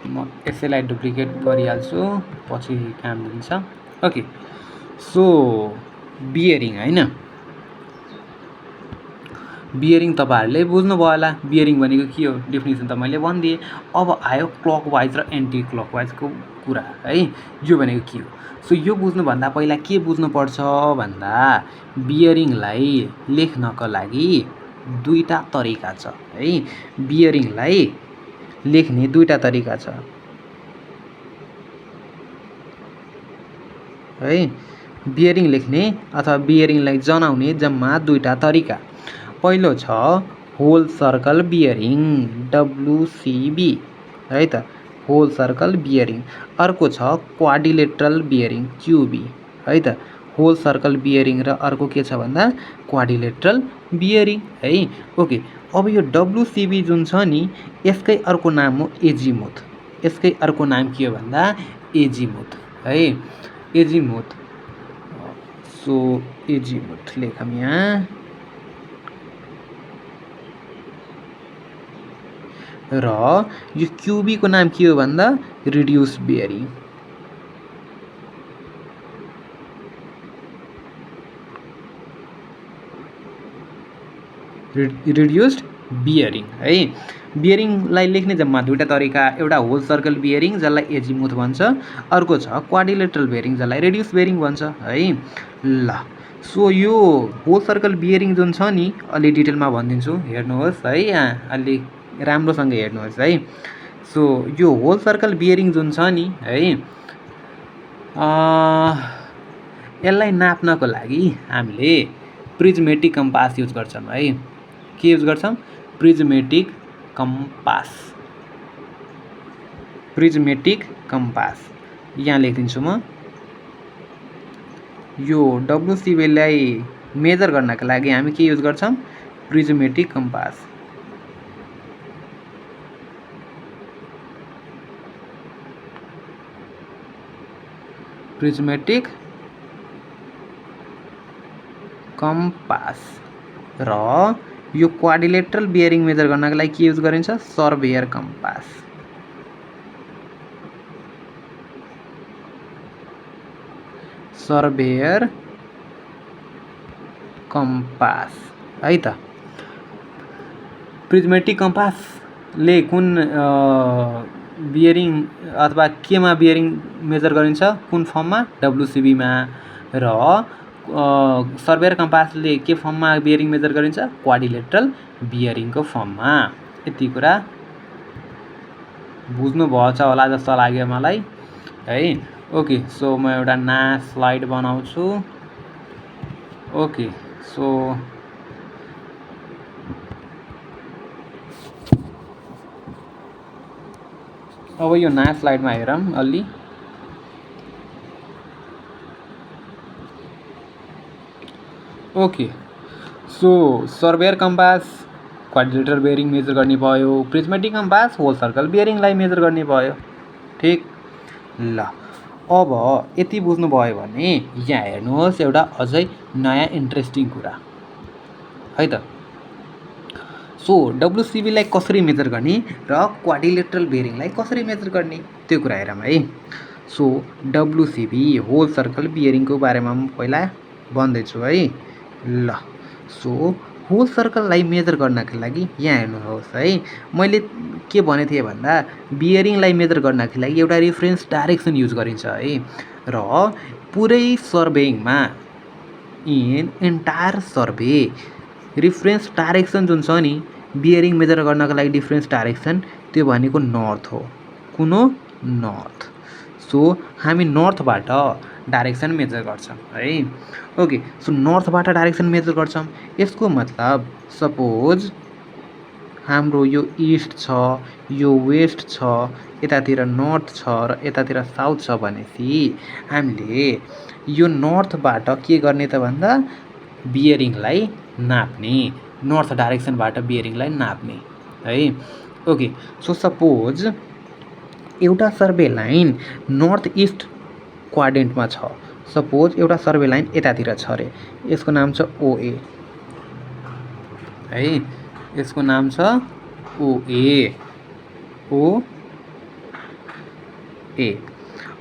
म यसैलाई डुप्लिकेट गरिहाल्छु, पछि काम दिन्छ। ओके, सो बियरिङ होइन, बियरिङ तपाईँहरूले बुझ्नुभयो होला। बियरिङ भनेको के हो, डेफिनेसन त मैले भनिदिएँ। अब आयो क्लकवाइज र एन्टी क्लकवाइजको कुरा है। यो भनेको के हो, सो यो बुझ्नुभन्दा पहिला के बुझ्नुपर्छ भन्दा बियरिङलाई लेख्नको लागि दुईवटा तरिका छ है। बियरिङलाई लेख्ने दुईवटा तरिका छ है। बियरिङ लेख्ने अथवा बियरिङलाई जनाउने जम्मा दुईवटा तरिका। पहिलो छ होल सर्कल बियरिङ WCB है त, होल सर्कल बियरिङ। अर्को छ क्वाड्रिलेटरल बियरिङ QB है त। होल सर्कल बियरिङ र अर्को के छ भन्दा क्वाड्रिलेटरल बियरिङ है। ओके, अब यो WCB जुन छ नि यसकै अर्को नाम हो एजिमुथ। यसकै अर्को नाम के हो भन्दा एजिमुथ है, एजिमुथ। सो एजिमुथ लेखौँ यहाँ। र यो QB को नाम के हो भन्दा रिड्युस बियरिङ। रिड्युस्ड बियरिङ है। बियरिङलाई लेख्ने जम्मा दुईवटा तरिका, एउटा होल सर्कल बियरिङ जसलाई एजिमुथ भन्छ, अर्को छ क्वाड्रिलेटरल बियरिङ जसलाई रिड्युस बियरिङ भन्छ है। ल सो यो होल सर्कल बियरिङ जुन छ नि अलि डिटेलमा भनिदिन्छु, हेर्नुहोस् है, यहाँ अलि राम्रोसँग हेर्नुहोस् है। सो यो होल सर्कल बियरिङ जुन छ नि है, यसलाई नाप्नको लागि हामीले प्रिज्मेटिक कम्पास युज गर्छौँ है। के युज गर्छौँ, प्रिज्मेटिक कम्पास। प्रिज्मेटिक कम्पास यहाँ लेखिदिन्छु म। यो WCB-लाई मेजर गर्नका लागि हामी के युज गर्छौँ, प्रिज्मेटिक कम्पास। Prismatic compass. र यो क्वाड्रिलेटरल बियरिङ मेजर गर्नका लागि के युज गरिन्छ, सर्वेयर कम्पास। सर्वेयर कम्पास है त। प्रिज्मेटिक कम्पासले कुन बियरिङ अथवा केमा बियरिङ मेजर गरिन्छ, कुन फर्ममा, WCB मा। र सर्वेयर कम्पासले के फर्ममा बियरिङ मेजर गरिन्छ, क्वाड्रिलेटरल बियरिङको फर्ममा। यति कुरा बुझ्नुभएछ होला जस्तो लाग्यो मलाई है। ओके, सो म एउटा नयाँ स्लाइड बनाउँछु। ओके, सो अब यो नयाँ स्लाइडमा हेरौँ अलि। Okay, so surveyor compass quadrilateral bearing measure गर्ने भयो, प्रिज्मेटिक कम्पास होल सर्कल बियरिङलाई मेजर गर्ने भयो। ठिक, ल अब यति बुझ्नुभयो भने यहाँ हेर्नुहोस् एउटा अझै नयाँ इन्ट्रेस्टिङ कुरा है त। सो डब्लुसिबीलाई कसरी मेजर गर्ने र क्वाड्रिलेटरल बियरिङलाई कसरी मेजर गर्ने त्यो कुरा हेरौँ है। सो डब्लुसिबी होल सर्कल बियरिङको बारेमा म पहिला भन्दैछु है। ल सो होल सर्कललाई मेजर गर्नका लागि यहाँ हेर्नुहोस् है, मैले के भनेको थिएँ भन्दा बियरिङलाई मेजर गर्नका लागि एउटा रिफरेन्स डाइरेक्सन युज गरिन्छ है। र पुरै सर्भेइङमा in entire survey reference direction जुन छ नि बियरिङ मेजर गर्नको लागि डिफरेन्स डाइरेक्सन त्यो भनेको नर्थ हो। कुन हो? नर्थ। सो हामी नर्थबाट डाइरेक्सन मेजर गर्छौँ है। ओके, सो नर्थबाट डाइरेक्सन मेजर गर्छौँ। यसको मतलब सपोज हाम्रो यो इस्ट छ, यो वेस्ट छ, यतातिर नर्थ छ र यतातिर साउथ छ भनेपछि हामीले यो नर्थबाट के गर्ने त भन्दा बियरिङलाई नाप्ने, नर्थ डाइरेक्सनबाट बियरिङलाई नाप्ने है। ओके, सो सपोज एउटा सर्भे लाइन नर्थ इस्ट क्वाड्रेन्टमा छ। सपोज एउटा सर्भे लाइन यतातिर छ अरे, यसको नाम छ ओए है, यसको नाम छ ओए। ओए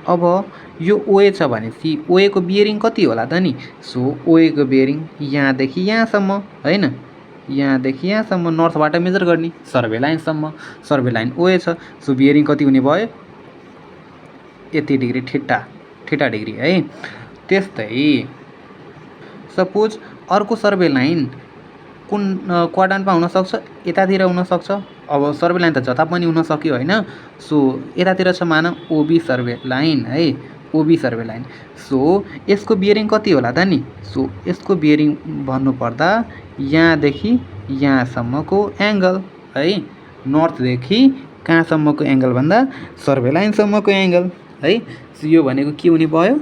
अब यो ओए छ भनेपछि ओएको बियरिङ कति होला त नि? सो ओएको बियरिङ यहाँदेखि यहाँसम्म होइन, यहाँदेखि यहाँसम्म नर्थबाट मेजर गर्ने सर्भे लाइनसम्म। सर्भे लाइन ओए छ, सो बियरिङ कति हुने भयो? यति डिग्री ठेटा डिग्री है। त्यस्तै सपोज अर्को सर्भे लाइन कुन क्वाड्रान्टमा हुनसक्छ? यतातिर हुनसक्छ। अब सर्भे लाइन त जता पनि हुन सक्यो होइन। सो यतातिर छ मानौँ ओबी सर्भे लाइन है, ओबी सर्भे लाइन। सो यसको बियरिङ कति होला त नि? सो यसको बियरिङ भन्नुपर्दा यहाँदेखि यहाँसम्मको एङ्गल है, नर्थदेखि कहाँसम्मको एङ्गल भन्दा सर्भे लाइनसम्मको एङ्गल है। सो यो भनेको के हुने भयो?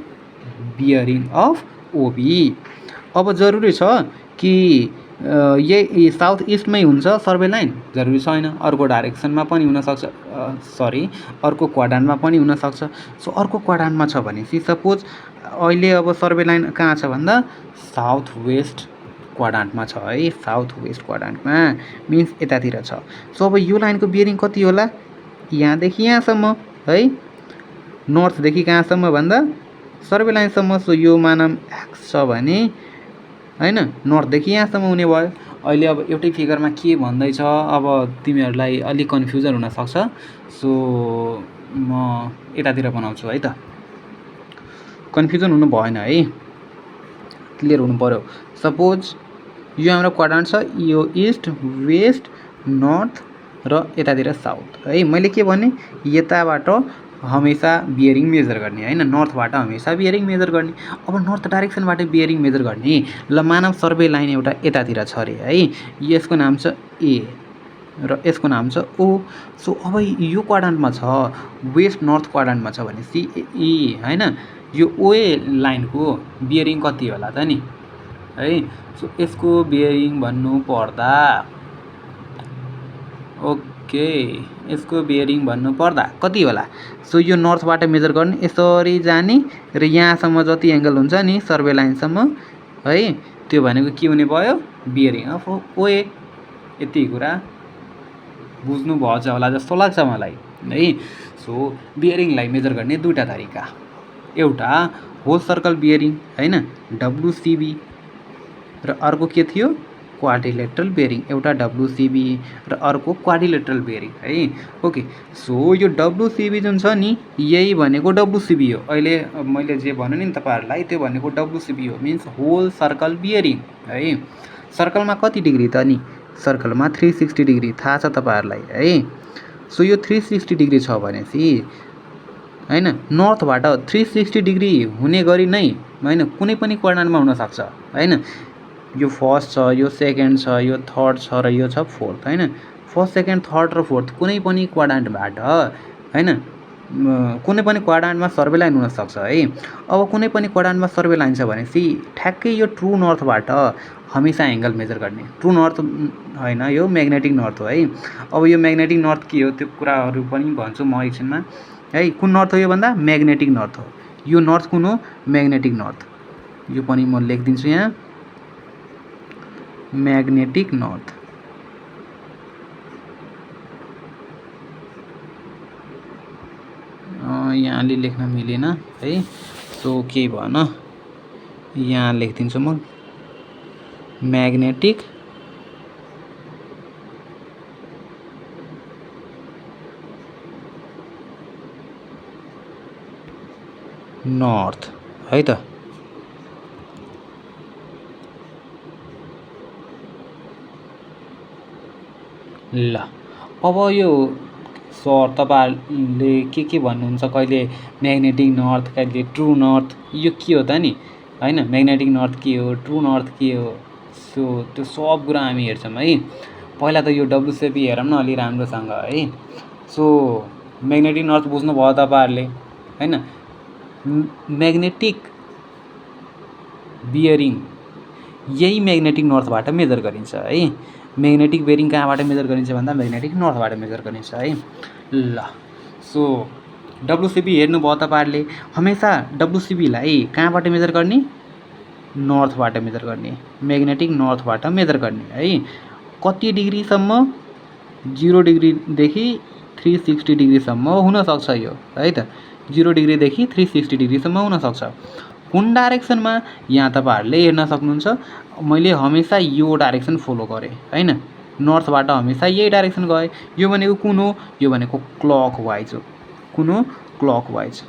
बियरिङ अफ ओबी। अब जरुरी छ कि यही साउथ इस्टमै हुन्छ सर्भे लाइन? जरुरी छैन, अर्को डाइरेक्सनमा पनि हुनसक्छ, अर्को क्वाड्रान्टमा पनि हुनसक्छ। सो अर्को क्वाड्रान्टमा छ भनेपछि सपोज अहिले अब सर्भे लाइन कहाँ छ भन्दा साउथ वेस्ट क्वाड्रान्टमा छ है, साउथ वेस्ट क्वाड्रान्टमा मिन्स यतातिर छ। सो अब यो लाइनको बियरिङ कति होला? यहाँदेखि यहाँसम्म है, नर्थदेखि कहाँसम्म भन्दा सर्भे लाइनसम्म। सो यो मानम एक्स छ भने होइन, नर्थदेखि यहाँसम्म हुने भयो। अहिले अब एउटै फिगरमा के भन्दैछ अब तिमीहरूलाई अलिक कन्फ्युजन हुनसक्छ। सो म यतातिर बनाउँछु है त, कन्फ्युजन हुनु भएन है, क्लियर हुनु पऱ्यो। सपोज यो हाम्रो क्वाड्रान्ट छ, यो इस्ट वेस्ट नर्थ र यतातिर साउथ है। मैले के भने यताबाट हमेसा बियरिङ मेजर गर्ने होइन, नर्थबाट हमेसा बियरिङ मेजर गर्ने। अब नर्थ डाइरेक्सनबाट बियरिङ मेजर गर्ने। ल मानव सर्भे लाइन एउटा यतातिर छ अरे है, यसको नाम छ ए र यसको नाम छ ओ। सो अब यो क्वाड्रान्टमा छ, वेस्ट नर्थ क्वाड्रान्टमा छ भनेपछि ई होइन, यो ओए लाइनको बियरिङ कति होला त नि है? सो यसको बियरिङ भन्नु पर्दा ओके, यसको बियरिङ भन्नु पर्दा कति होला? सो यो नर्थबाट मेजर गर्ने, यसरी जाने र यहाँसम्म जति एङ्गल हुन्छ नि सर्भे लाइनसम्म है, त्यो भनेको के हुने भयो? बियरिङ अफ ओए। यति कुरा बुझ्नु भएछ होला जस्तो लाग्छ मलाई है। सो बियरिङलाई मेजर गर्ने दुईवटा तरिका, एउटा होल सर्कल बियरिङ होइन डब्लुसिबी र अर्को के थियो? Quadrilateral bearing. एउटा डब्लुसिबी र अर्को क्वाड्रिलेटरल बियरिङ है। ओके, सो यो डब्लुसिबी जुन छ नि यही भनेको डब्लुसिबी हो। अहिले मैले जे भने नि तपाईँहरूलाई त्यो भनेको डब्लुसिबी हो, मिन्स होल सर्कल बियरिङ है। सर्कलमा कति डिग्री त नि? सर्कलमा 360 डिग्री थाहा छ तपाईँहरूलाई है। सो यो 360 डिग्री छ भनेपछि होइन, नर्थबाट 360 डिग्री हुने गरी नै होइन कुनै पनि क्वाड्रान्टमा हुनसक्छ होइन। यो फर्स्ट छ, यो सेकेन्ड छ, यो थर्ड छ र यो छ फोर्थ होइन। फर्स्ट सेकेन्ड थर्ड र फोर्थ कुनै पनि क्वाड्रान्टबाट होइन, कुनै पनि क्वाड्रान्टमा सर्भे लाइन हुनसक्छ है। अब कुनै पनि क्वाड्रान्टमा सर्भे लाइन छ भनेपछि ठ्याक्कै यो ट्रु नर्थबाट हमेसा एङ्गल मेजर गर्ने। ट्रु नर्थ होइन, यो म्याग्नेटिक नर्थ हो है। अब यो म्याग्नेटिक नर्थ के हो त्यो कुराहरू पनि भन्छु म एकछिनमा है। कुन नर्थ हो यो भन्दा? म्याग्नेटिक नर्थ हो। यो नर्थ कुन हो? Magnetic north. यो पनि म लेखिदिन्छु यहाँ, म्याग्नेटिक नर्थ यहाँले लेख्न मिलेन है, सो केही भएन, यहाँ लेखिदिन्छु म म्याग्नेटिक नर्थ है त। ल अब यो सर तपाईँहरूले के भन्नुहुन्छ, कहिले म्याग्नेटिक नर्थ, कहिले ट्रु नर्थ, यो के हो त नि होइन, म्याग्नेटिक नर्थ के हो, ट्रु नर्थ के हो, सो त्यो सब कुरा हामी हेर्छौँ है। पहिला त यो डब्लुसिपी हेरौँ न अलि राम्रोसँग है। सो म्याग्नेटिक नर्थ बुझ्नुभयो तपाईँहरूले होइन। म्याग्नेटिक बियरिङ यही म्याग्नेटिक नर्थबाट मेजर गरिन्छ है। म्याग्नेटिक बेरिङ कहाँबाट मेजर गरिन्छ भन्दा म्याग्नेटिक नर्थबाट मेजर गरिन्छ है। ल सो डब्लुसिपी हेर्नुभयो तपाईँहरूले, हमेसा डब्लुसिपीलाई कहाँबाट मेजर गर्ने, नर्थबाट मेजर गर्ने, म्याग्नेटिक नर्थबाट मेजर गर्ने है। कति डिग्रीसम्म, 0 डिग्रीदेखि 360 डिग्रीसम्म हुनसक्छ यो है त, 0 डिग्रीदेखि 360 डिग्रीसम्म हुनसक्छ। कुन डाइरेक्सनमा, यहाँ तपाईँहरूले हेर्न सक्नुहुन्छ, मैले हमेसा यो डाइरेक्सन फलो गरेँ होइन, नर्थबाट हमेसा यही डाइरेक्सन गएँ। यो भनेको कुन हो, यो भनेको क्लकवाइज हो। कुन हो, क्लकवाइज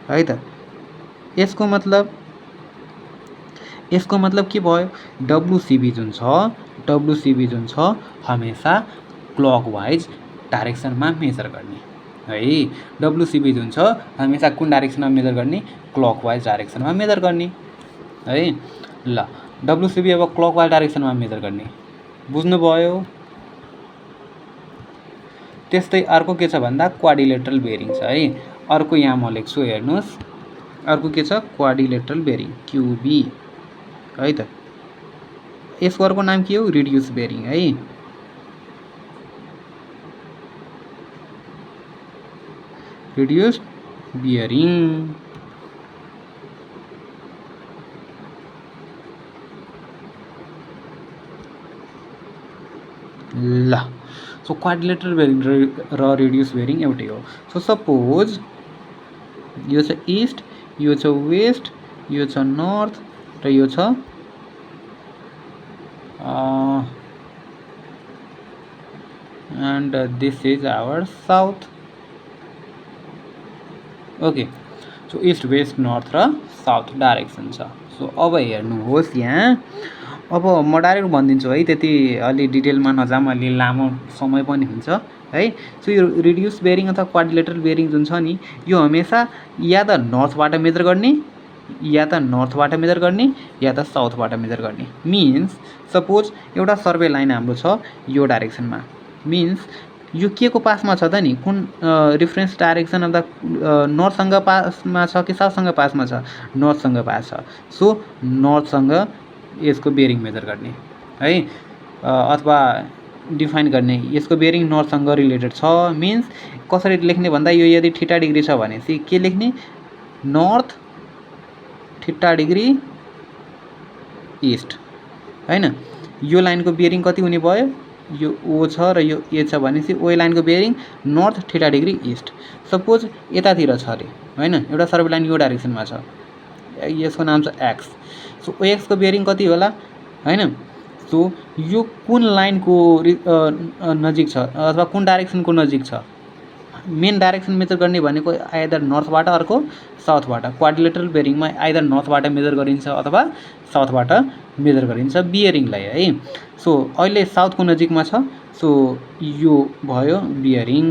है त। यसको मतलब के भयो, डब्लुसिबी जुन छ हमेसा क्लकवाइज डाइरेक्सनमा मेजर गर्ने है। डब्लुसिबी जुन छ हमेसा कुन डाइरेक्सनमा मेजर गर्ने, क्लकवाइज डाइरेक्सनमा मेजर गर्ने है। ल डब्लुसिबी अब क्लकवाइज डाइरेक्सनमा मेजर गर्ने बुझ्नुभयो। त्यस्तै अर्को के छ भन्दा क्वाड्रिलेटरल बेरिङ छ है। अर्को यहाँ म लेख्छु हेर्नुहोस्, अर्को के छ, क्वाड्रिलेटरल बेरिङ क्युबी है त। यसको अर्को नाम के हो, रिड्युस बेरिङ है। रिड्युस बियरिङ ल सो क्वाड्रिलेटरल बेरिङ र रिड्युस बेरिङ एउटै हो। सो सपोज यो छ इस्ट, यो छ वेस्ट, यो छ नर्थ र यो छ and this is our south. Okay so east west north र साउथ डाइरेक्सन छ। सो अब हेर्नुहोस् यहाँ, अब म डाइरेक्ट भनिदिन्छु है, त्यति अलि डिटेलमा नजाऊँ, अलि लामो समय पनि हुन्छ है। सो यो रिड्युस बेरिङ अथवा क्वाड्रिलेटरल बेरिङ जुन छ नि, यो हमेसा या त नर्थबाट मेजर गर्ने, या त नर्थबाट मेजर गर्ने, या त साउथबाट मेजर गर्ने। मिन्स सपोज एउटा सर्वे लाइन हाम्रो छ यो डाइरेक्सनमा, मिन्स यो के को पासमा छ त नि, कुन रिफरेन्स डाइरेक्सन अफ द नर्थसँग पासमा छ कि साउथसँग पासमा छ, नर्थसँग पास छ। सो नर्थसँग यसको बेरिङ मेजर गर्ने है, अथवा डिफाइन गर्ने, यसको बेरिङ नर्थसँग रिलेटेड छ। मिन्स कसरी लेख्ने भन्दा, यो यदि थीटा डिग्री छ भनेपछि के लेख्ने, नर्थ थीटा डिग्री ईस्ट हैन। यो लाइनको बेरिङ कति हुने भयो, यो ओ छ र यो ए छ भनेपछि ओ लाइनको bearing north theta degree east. Suppose यतातिर छ अरे हैन, एउटा सर्वे लाइन यो डाइरेक्सनमा छ, यसको नाम छ एक्स। सो ओ एक्सको बेरिङ कति होला हैन। सो यो कुन लाइनको नजिक छ अथवा कुन डाइरेक्सनको नजिक छ, मेन डाइरेक्सन मेजर गर्ने भनेको आइदर नर्थबाट अर्को साउथबाट। क्वाड्रिलेटरल बेरिङमा आइदर नर्थबाट मेजर गरिन्छ अथवा साउथबाट मेजर गरिन्छ बियरिङलाई है। सो अहिले साउथको नजिकमा छ, सो यो भयो बियरिङ।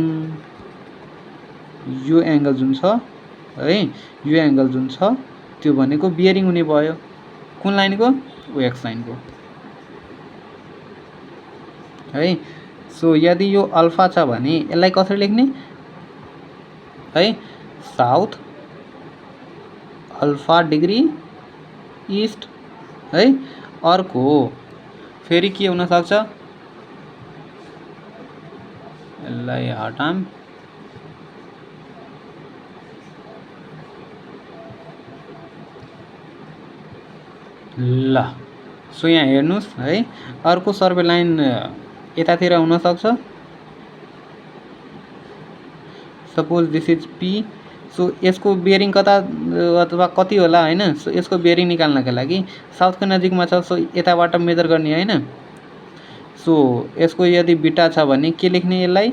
यो एङ्गल जुन छ है, यो एङ्गल जुन छ त्यो भनेको बियरिङ हुने भयो। कुन लाइनको, ओ एक्स लाइनको है। सो यदि यो अल्फा छ भने यसलाई कसरी लेख्ने है, साउथ अल्फा डिग्री ईस्ट है। अर्को फेरि के हुन सक्छ, यसलाई हटाम, ल सो यहाँ हेर्नुहोस् है, अर्को सर्वे लाइन यतातिर हुन सक्छ suppose this is P. So यसको बेरिङ कता अथवा कति होला होइन। सो यसको बेरिङ निकाल्नका लागि साउथको नजिकमा छ, सो यताबाट मेजर गर्ने होइन। सो यसको यदि बिटा छ भने के लेख्ने यसलाई,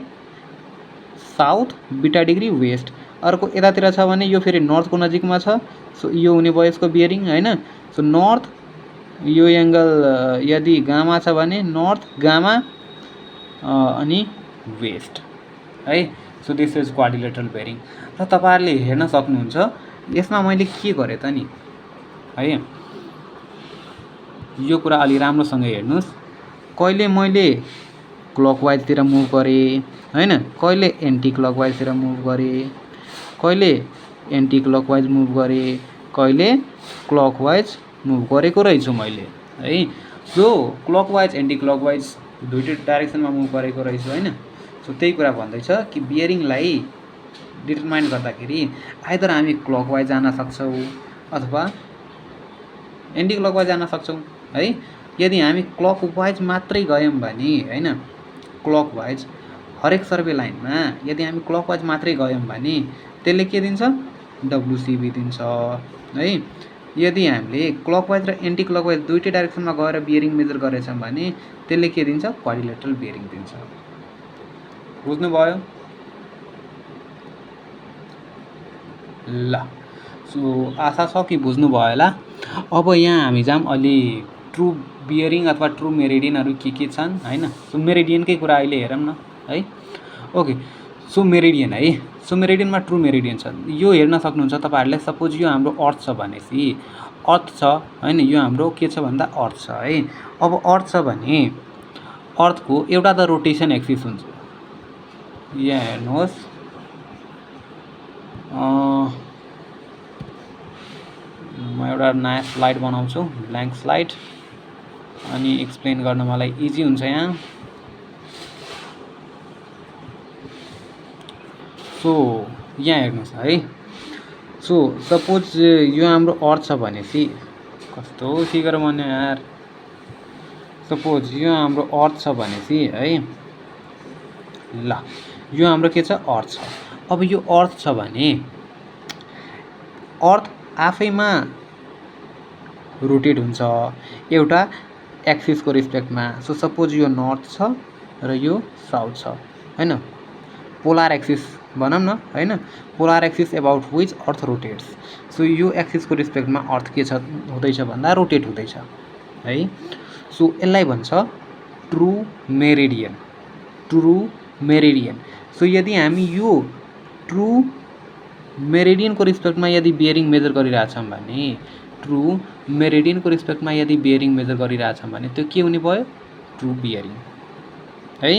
साउथ बिटा डिग्री वेस्ट। अर्को यतातिर छ भने यो फेरि नर्थको नजिकमा छ, सो यो हुने भयो यसको बेरिङ होइन। सो नर्थ यो एङ्गल यदि गामा छ भने नर्थ गामा अनि वेस्ट है। So this is quadrilateral bearing. र तपाईँहरूले हेर्न सक्नुहुन्छ यसमा मैले के गरेँ त नि है, यो कुरा अलि राम्रोसँग हेर्नुहोस्। कहिले मैले क्लकवाइजतिर मुभ गरेँ होइन, कहिले एन्टी क्लकवाइजतिर मुभ गरेँ, कहिले एन्टी क्लकवाइज मुभ गरेँ, कहिले क्लकवाइज मुभ गरेको रहेछु मैले है। सो क्लकवाइज एन्टी क्लकवाइज दुईटै डाइरेक्सनमा मुभ गरेको रहेछु होइन। सो त्यही कुरा भन्दैछ कि बियरिङलाई डिटरमाइन गर्दाखेरि आइदर हामी क्लकवाइज जान सक्छौँ अथवा एन्टी क्लकवाइज जान सक्छौँ है। यदि हामी क्लकवाइज मात्रै गयौँ भने होइन, क्लकवाइज हरेक सर्वे लाइनमा यदि हामी क्लकवाइज मात्रै गयौँ भने त्यसले के दिन्छ, डब्लुसिबी दिन्छ है। यदि हामीले क्लकवाइज र एन्टी क्लकवाइज दुईटै डाइरेक्सनमा गएर बियरिङ मेजर गरेछौँ भने त्यसले के दिन्छ, क्वाड्रिलेटरल बियरिङ दिन्छ। बुझ्नुभयो ल। सो आशा छ कि बुझ्नुभयो होला। अब यहाँ हामी जाऊँ अलि ट्रु बियरिङ अथवा ट्रु मेरिडियनहरू के छन् होइन। सो मेरिडियनकै कुरा अहिले हेरौँ न है। ओके, सो मेरिडियन है। सो मेरिडियनमा ट्रु मेरिडियन छ, यो हेर्न सक्नुहुन्छ तपाईँहरूले। सपोज यो हाम्रो अर्थ छ भनेपछि, अर्थ छ होइन, यो हाम्रो के छ भन्दा अर्थ छ है। अब अर्थ छ भने अर्थको एउटा त रोटेसन एक्सिस हुन्छ। यहाँ हेर्नुहोस्, म एउटा नयाँ स्लाइड बनाउँछु, ब्ल्याङ्क स्लाइड, अनि एक्सप्लेन गर्न मलाई इजी हुन्छ यहाँ। सो यहाँ हेर्नुहोस् है। सो सपोज यो हाम्रो अर्थ छ भनेपछि, कस्तो फिगर बन्यो यार। सपोज यो हाम्रो अर्थ छ भनेपछि है, ल यो हाम्रो के छ, अर्थ छ। अब यो अर्थ छ भने अर्थ आफैमा रोटेट हुन्छ एउटा एक्सिसको रिस्पेक्टमा। सो सपोज यो नर्थ छ र यो साउथ छ होइन, पोलार एक्सिस भनौँ न होइन, polar axis about which earth rotates. So यो एक्सिसको रिस्पेक्टमा अर्थ के छ हुँदैछ भन्दा रोटेट हुँदैछ है। सो यसलाई भन्छ true meridian, true meridian. So यदि हामी यो ट्रु मेरिडियनको रिस्पेक्टमा यदि बियरिङ मेजर गरिरहेछौँ भने, ट्रु मेरिडियनको रिस्पेक्टमा यदि बियरिङ मेजर गरिरहेछौँ भने त्यो के हुने भयो, ट्रु बियरिङ है।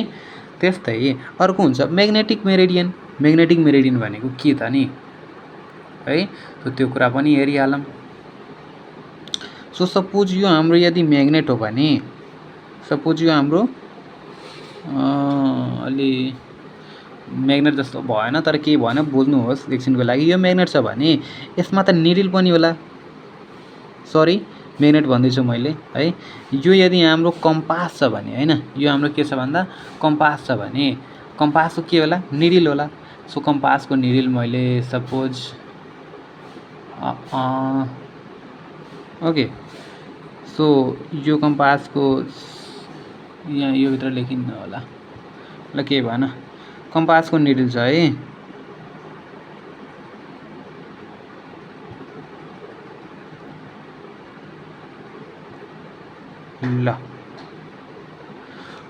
त्यस्तै अर्को हुन्छ म्याग्नेटिक मेरिडियन। म्याग्नेटिक मेरिडियन भनेको के त नि है, सो त्यो कुरा पनि हेरिहालौँ। सो सपोज यो हाम्रो यदि म्याग्नेट हो भने, सपोज यो हाम्रो अलि म्याग्नेट जस्तो भएन तर केही भएन, बुझ्नुहोस् एकछिनको लागि। यो म्याग्नेट छ भने यसमा त निडिल पनि होला, सरी म्याग्नेट भन्दैछु मैले है। यो यदि हाम्रो कम्पास छ भने होइन, यो हाम्रो के छ भन्दा कम्पास छ भने कम्पासको के होला, निडिल होला। सो कम्पासको निडिल मैले सपोज ओके, सो यो कम्पासको यहाँ यो भित्र लेखिन्न होला, ल केही भएन, कम्पासको निडिल छ है। ल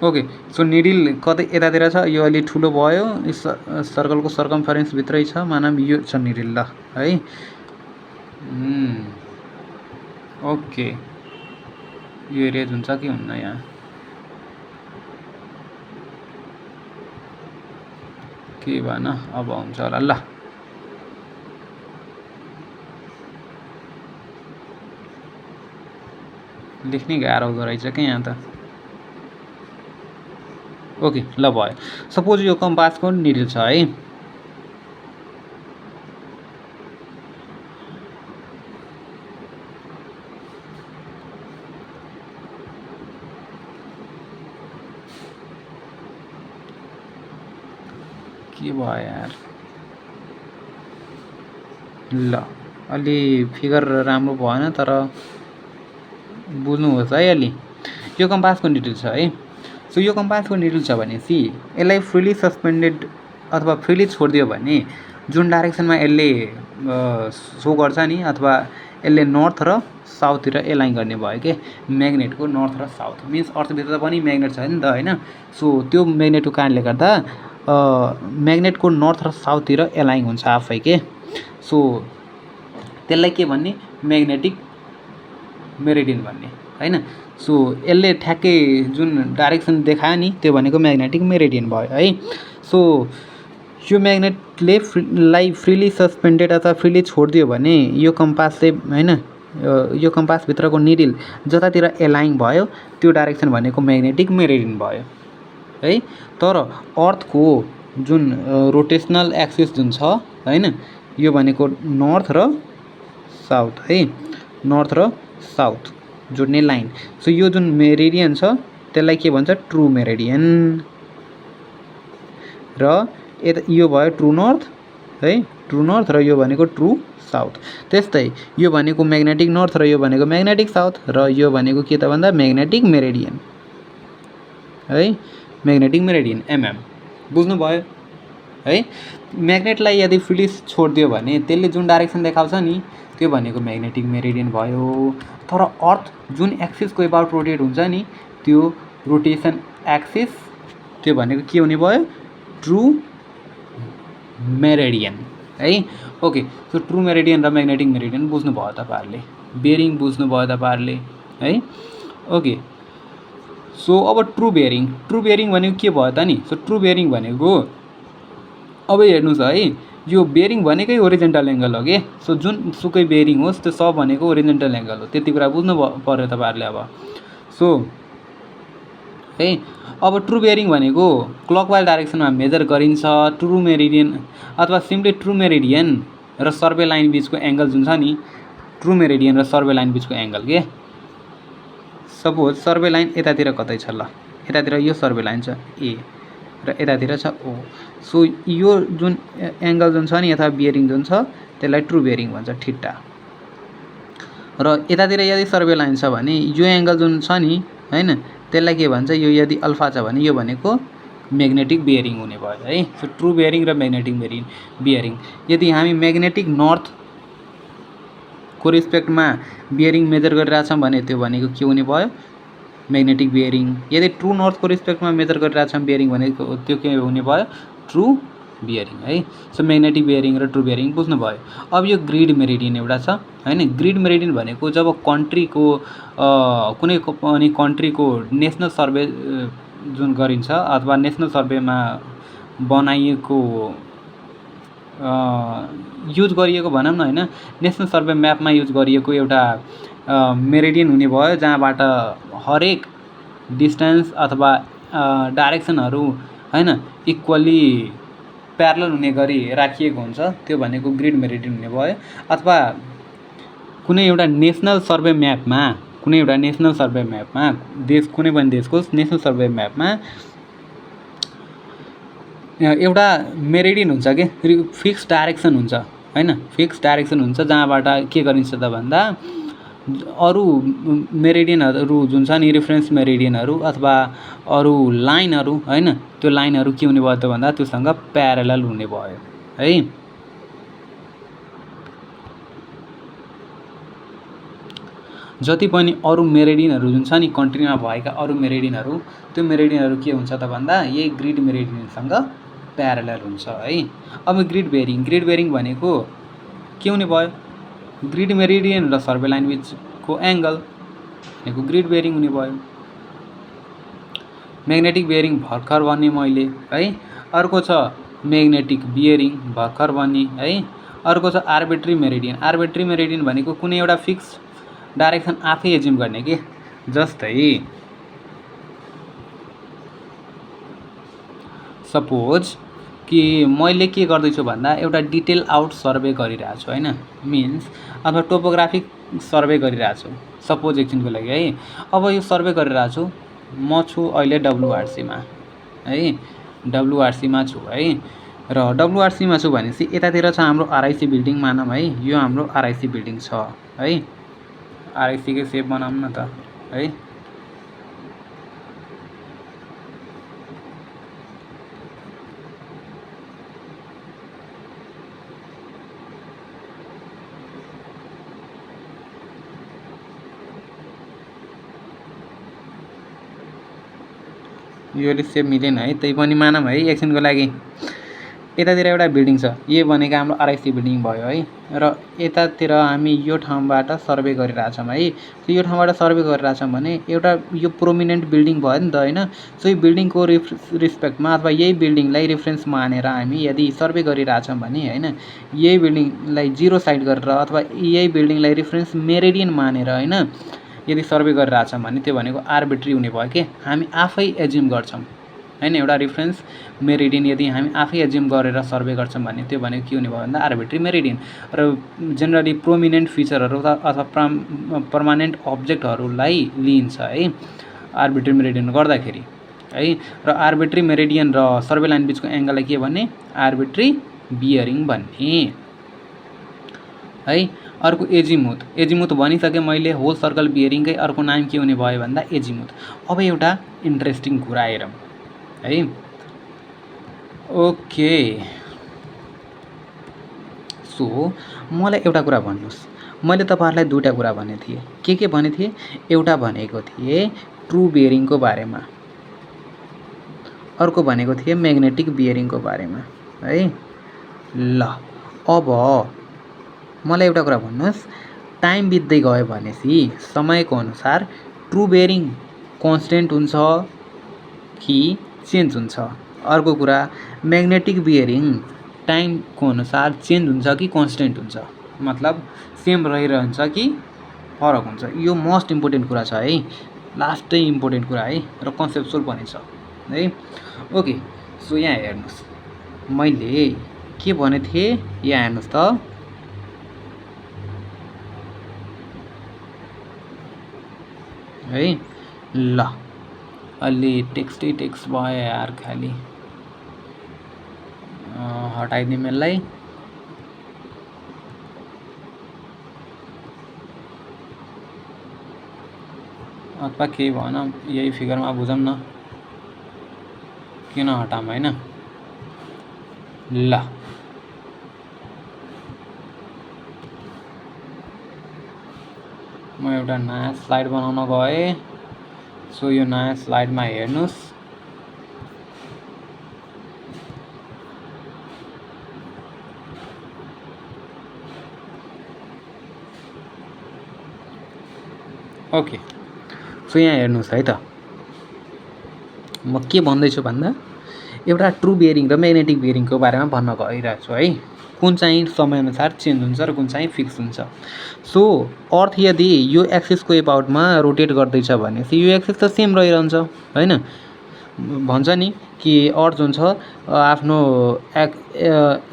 ओके, सो निडिल कतै यतातिर छ, यो अलि ठुलो भयो, सर्कलको सर्कमफरेन्सभित्रै छ, मानौँ यो छ निडिल ल है। ओके, यो एरिया हुन्छ कि हुन्न यहाँ, के भएन, अब हुन्छ होला ल। लेख्नै गाह्रो हुँदो रहेछ क्या यहाँ त। ओके ल भयो। सपोज यो कम्पासको निडिल छ है, के भयो यार, ल अलि फिगर राम्रो भएन तर बुझ्नुहोस् है अलि। यो कम्पासको निडल छ है। सो यो कम्पासको निडल छ भनेपछि यसलाई फ्रिली सस्पेन्डेड अथवा फ्रिली छोडिदियो भने जुन डाइरेक्सनमा यसले सो गर्छ नि अथवा यसले नर्थ र साउथतिर एलाइन गर्ने भयो के म्याग्नेटको नर्थ र साउथ मिन्स अर्थभित्र पनि म्याग्नेट छ नि त होइन। सो त्यो म्याग्नेटको कारणले गर्दा म्याग्नेटको नर्थ र साउथतिर एलाइन हुन्छ आफै के। सो त्यसलाई के भन्ने म्याग्नेटिक मेरिडियन भन्ने होइन। सो यसले ठ्याक्कै जुन डाइरेक्सन देखायो नि त्यो भनेको म्याग्नेटिक मेरिडियन भयो है। सो यो म्याग्नेटले लाई फ्रिली सस्पेन्डेड अथवा फ्रिली छोडिदियो भने यो कम्पासले होइन यो कम्पासभित्रको निडल जतातिर एलाइन भयो त्यो डाइरेक्सन भनेको म्याग्नेटिक मेरिडियन भयो है। तर अर्थको जुन रोटेसनल एक्सिस जुन छ होइन यो भनेको नर्थ र साउथ है, नर्थ र साउथ जोड्ने लाइन। सो यो जुन मेरिडियन छ त्यसलाई के भन्छ ट्रु मेरिडियन र यो भयो ट्रु नर्थ है, ट्रु नर्थ र यो भनेको ट्रु साउथ। त्यस्तै यो भनेको म्याग्नेटिक नर्थ र यो भनेको म्याग्नेटिक साउथ र यो भनेको के त भन्दा म्याग्नेटिक मेरिडियन है, म्याग्नेटिक मेरिडियन एमएम बुझ्नुभयो है। म्याग्नेटलाई यदि फ्रिली छोडिदियो भने त्यसले जुन डाइरेक्सन देखाउँछ नि त्यो भनेको म्याग्नेटिक मेरिडियन भयो। तर अर्थ जुन एक्सिसको एबाउट रोटेट हुन्छ नि त्यो रोटेसन एक्सिस त्यो भनेको के हुने भयो ट्रु मेरिडियन है। ओके सो ट्रु मेरिडियन र म्याग्नेटिक मेरिडियन बुझ्नुभयो तपाईँहरूले, बेरिङ बुझ्नुभयो तपाईँहरूले है। ओके सो अब ट्रु बेरिङ, ट्रु बेरिङ भनेको के भयो त नि। सो ट्रु बेरिङ भनेको अब हेर्नुहोस् है यो बेरिङ भनेकै ओरिजेन्टल एङ्गल हो कि। सो जुन सुकै बेरिङ होस् त्यो सब भनेको ओरिजेन्टल एङ्गल हो, त्यति कुरा बुझ्नु पर्यो तपाईँहरूले अब। सो है अब ट्रु बेरिङ भनेको क्लकवाइज डाइरेक्सनमा मेजर गरिन्छ। ट्रु मेरिडियन अथवा सिम्पली ट्रु मेरिडियन र सर्वे लाइन बिचको एङ्गल जुन छ नि ट्रु मेरिडियन र सर्वे लाइन बिचको एङ्गल के। सपोज सर्वे लाइन यतातिर कतै छ, ल यतातिर यो सर्वे लाइन छ ए र यतातिर छ ओ। सो यो जुन एङ्गल जुन छ नि अथवा बियरिङ जुन छ त्यसलाई ट्रु बेरिङ भन्छ ठिट्टा। र यतातिर यदि सर्वे लाइन छ भने यो एङ्गल जुन छ नि होइन त्यसलाई के भन्छ, यो यदि अल्फा छ भने यो भनेको म्याग्नेटिक बियरिङ हुने भयो है। सो ट्रु बेरिङ र म्याग्नेटिक बियरिङ यदि हामी म्याग्नेटिक नर्थको रिस्पेक्टमा बियरिङ मेजर गरिरहेछौँ भने त्यो भनेको के हुने भयो म्याग्नेटिक बियरिङ। यदि ट्रु नर्थको रिस्पेक्टमा मेजर गरिरहेछौँ बियरिङ भनेको त्यो के हुने भयो ट्रु बियरिङ है। सो म्याग्नेटिक बियरिङ र ट्रु बियरिङ बुझ्नुभयो। अब यो ग्रिड मेरिडियन एउटा छ होइन। ग्रिड मेरिडियन भनेको जब कन्ट्रीको कुनै पनि कन्ट्रीको नेसनल सर्वे जुन गरिन्छ अथवा नेसनल सर्वेमा बनाइएको युज गरिएको भनौँ न होइन, नेसनल सर्वे म्यापमा युज गरिएको एउटा मेरिडियन हुने भयो जहाँबाट हरेक डिस्टेन्स अथवा डाइरेक्सनहरू होइन इक्वल्ली प्यारलल हुने गरी राखिएको हुन्छ त्यो भनेको ग्रिड मेरिडियन हुने भयो। अथवा कुनै एउटा नेसनल सर्वे म्यापमा देश कुनै पनि देशको नेसनल सर्वे म्यापमा एउटा मेरिडियन हुन्छ कि फिक्स डाइरेक्सन हुन्छ होइन, फिक्स डाइरेक्सन हुन्छ जहाँबाट के गरिन्छ त भन्दा अरू मेरिडियनहरू जुन छ नि रिफरेन्स मेरिडियनहरू अथवा अरू लाइनहरू होइन त्यो लाइनहरू के हुने भयो त भन्दा त्योसँग प्यारलल हुने भयो है। जति पनि अरू मेरिडियनहरू जुन छ नि कन्ट्रीमा भएका अरू मेरिडियनहरू त्यो मेरिडियनहरू के हुन्छ त भन्दा यही ग्रिड मेरिडियनसँग प्यारलल हुन्छ है। अब ग्रिड बेरिङ भनेको के हुने भयो ग्रिड मेरिडियन र सर्वे लाइन बिचको एङ्गल भनेको ग्रिड बेरिङ हुने भयो। म्याग्नेटिक बेरिङ भर्खर भने मैले है। अर्को छ म्याग्नेटिक बियरिङ भर्खर भने है। अर्को छ आर्बिट्री मेरिडियन भनेको कुनै एउटा फिक्स डाइरेक्सन आफै एज्युम गर्ने के। जस्तै सपोज कि मैले के गर्दैछु भन्दा एउटा डिटेल आउट सर्वे गरिरहेको छु होइन, मिन्स अथवा टोपोग्राफिक सर्वे गरिरहेको छु सपोज एकछिनको लागि है। अब यो सर्वे गरिरहेको छु म छु अहिले डब्लुआरसीमा है, डब्लुआरसीमा छु है। र डब्लुआरसीमा छु भनेपछि यतातिर छ हाम्रो आरआइसी बिल्डिङ मानौँ है, यो हाम्रो आरआइसी बिल्डिङ छ है। आरआइसीकै सेप बनाऊँ न त है। योले सेप मिलेन है, त्यही पनि मानौँ है एकछिनको लागि। यतातिर एउटा बिल्डिङ छ, यो भनेको हाम्रो आरआइसी बिल्डिङ भयो है। र यतातिर हामी यो ठाउँबाट सर्वे गरिरहेछौँ है। सो यो ठाउँबाट सर्वे गरिरहेछौँ भने एउटा यो प्रोमिनेन्ट बिल्डिङ भयो नि त होइन। सो यो बिल्डिङको रिस्पेक्टमा अथवा यही बिल्डिङलाई रेफरेन्स मानेर हामी यदि सर्वे गरिरहेछौँ भने होइन, यही बिल्डिङलाई 0 साइड गरेर अथवा यही बिल्डिङलाई रेफरेन्स मेरिडियन मानेर होइन यदि सर्वे गरिरहेछौँ भने त्यो भनेको आर्बिट्री हुने भयो कि हामी आफै एज्युम गर्छौँ होइन। एउटा रेफरेन्स मेरिडियन यदि हामी आफै एज्युम गरेर सर्वे गर्छौँ भने त्यो भनेको के हुने भयो भन्दा आर्बिट्री मेरिडियन। र जेनरली प्रोमिनेन्ट फिचरहरू अथवा पर्मानेन्ट अब्जेक्टहरूलाई लिइन्छ है आर्बिट्री मेरिडियन गर्दाखेरि है। र आर्बिट्री मेरिडियन र सर्वे लाइन बिचको एङ्गललाई के भन्ने, आर्बिट्री बियरिङ भन्ने है। अर्को एजिमुथ, एजिमुथ भनिसकेँ मैले। होल सर्कल बियरिङकै अर्को नाम के हुने भयो भन्दा एजिमुथ। अब एउटा इन्ट्रेस्टिङ कुरा हेरौँ है। ओके, सो मलाई एउटा कुरा भन्नुहोस्, मैले तपाईँहरूलाई दुईवटा कुरा भनेको थिएँ। के भनेको थिएँ? एउटा भनेको थिएँ ट्रु बियरिङको बारेमा, अर्को भनेको थिएँ म्याग्नेटिक बियरिङको बारेमा है। ल अब मलाई एउटा कुरा भन्नुहोस्, टाइम बित्दै गयो भनेपछि समयको अनुसार ट्रु बियरिङ कन्स्टेन्ट हुन्छ कि चेन्ज हुन्छ? अर्को कुरा, म्याग्नेटिक बियरिङ टाइमको अनुसार चेन्ज हुन्छ कि कन्स्टेन्ट हुन्छ? मतलब सेम रहिरहन्छ कि फरक हुन्छ? यो मोस्ट इम्पोर्टेन्ट कुरा छ है, लास्टै इम्पोर्टेन्ट कुरा है, र कन्सेप्चुअल पनि छ है। ओके, सो यहाँ हेर्नुहोस्, मैले के भनेको थिएँ, यहाँ हेर्नुहोस् त है। ल अलि टेक्स्टै टेक्स्ट भयो यार, खालि हटाइदिउँ यसलाई। अथवा केही भएन, यही फिगरमा बुझौँ न, किन हटाऊँ होइन। ल म एउटा नयाँ स्लाइड बनाउन गएँ। सो यो नयाँ स्लाइडमा हेर्नुहोस्, ओके। सो यहाँ हेर्नुहोस् है त, म के भन्दैछु भन्दा एउटा ट्रु बियरिङ र म्याग्नेटिक बियरिङको बारेमा भन्न गइरहेको छु है। कुन चाहिँ समयअनुसार चेन्ज हुन्छ र कुन चाहिँ फिक्स हुन्छ। सो अर्थ यदि यो एक्सिसको एबाउटमा रोटेट गर्दैछ भनेपछि यो एक्सिस त सेम रहिरहन्छ होइन। भन्छ नि कि अर्थ जुन छ आफ्नो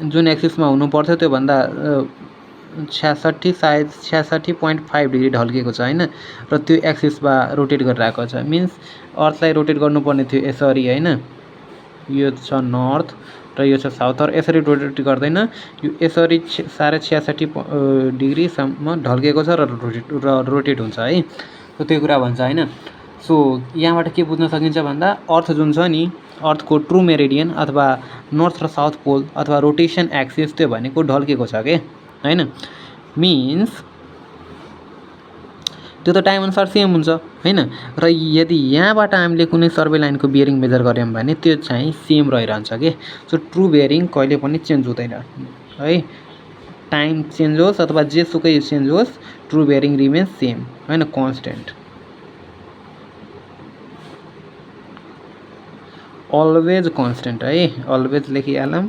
जुन एक्सिसमा हुनुपर्थ्यो त्योभन्दा 66.5 डिग्री ढल्केको छ होइन। र त्यो एक्सिसमा रोटेट गरिरहेको छ, मिन्स अर्थलाई रोटेट गर्नुपर्ने थियो यसरी होइन। यो छ नर्थ र यो छ साउथ, तर यसरी रोटेट गर्दैन, यो यसरी 66.5 डिग्रीसम्म ढल्केको छ र रोटेट हुन्छ है। सो त्यो कुरा भन्छ होइन। सो यहाँबाट के बुझ्न सकिन्छ भन्दा अर्थ जुन छ नि, अर्थको ट्रु मेरिडियन अथवा नर्थ र साउथ पोल अथवा रोटेसन एक्सिस त्यो भनेको ढल्केको छ के होइन। मिन्स त्यो त टाइम अनुसार सेम हुन्छ होइन। र यदि यहाँबाट हामीले कुनै सर्वे लाइनको बियरिङ मेजर गऱ्यौँ भने त्यो चाहिँ सेम रहिरहन्छ के। सो ट्रु बियरिङ कहिले पनि चेन्ज हुँदैन है। टाइम चेन्ज होस् अथवा जेसुकै चेन्ज होस्, ट्रु बियरिङ रिमेन्स सेम होइन, कन्स्टेन्ट, अलवेज कन्स्टेन्ट है। अलवेज लेखिहालौँ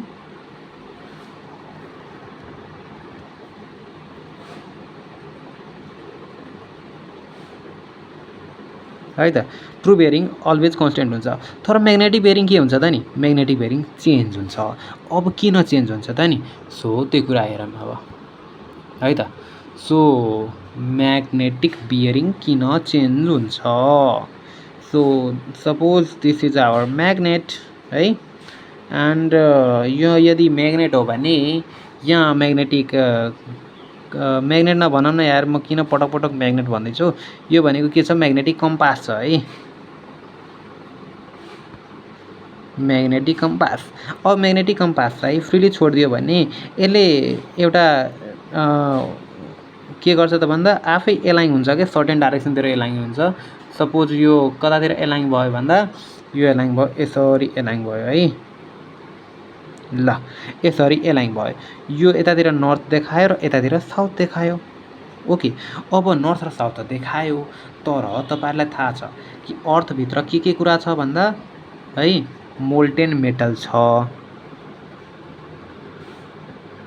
है त। ट्रु बियरिङ अलवेज कन्स्टेन्ट हुन्छ। तर म्याग्नेटिक बियरिङ के हुन्छ त नि, म्याग्नेटिक बियरिङ चेन्ज हुन्छ। अब किन चेन्ज हुन्छ त नि, सो त्यो कुरा हेरौँ अब है त। सो म्याग्नेटिक बियरिङ किन चेन्ज हुन्छ? So suppose this is our magnet है। एन्ड यो यदि म्याग्नेट हो भने यहाँ म्याग्नेट नभनौँ न यार, म किन पटक पटक म्याग्नेट भन्दैछु। यो भनेको के छ, म्याग्नेटिक कम्पास छ है, म्याग्नेटिक कम्पास। अब म्याग्नेटिक कम्पासलाई फ्रिली छोडिदियो भने यसले एउटा के गर्छ त भन्दा आफै एलाइन हुन्छ क्या, सर्टेन डाइरेक्सनतिर एलाइन हुन्छ। सपोज यो कतातिर एलाइन भयो भन्दा यो एलाइन भयो, यसरी एलाइन भयो है, ल यसरी एलाइन भयो। यो यतातिर नर्थ देखायो र यतातिर साउथ देखायो। ओके, अब नर्थ र साउथ देखायो, तर तपाईँहरूलाई थाहा छ कि अर्थभित्र के कुरा छ भन्दा है, मोल्टेन मेटल छ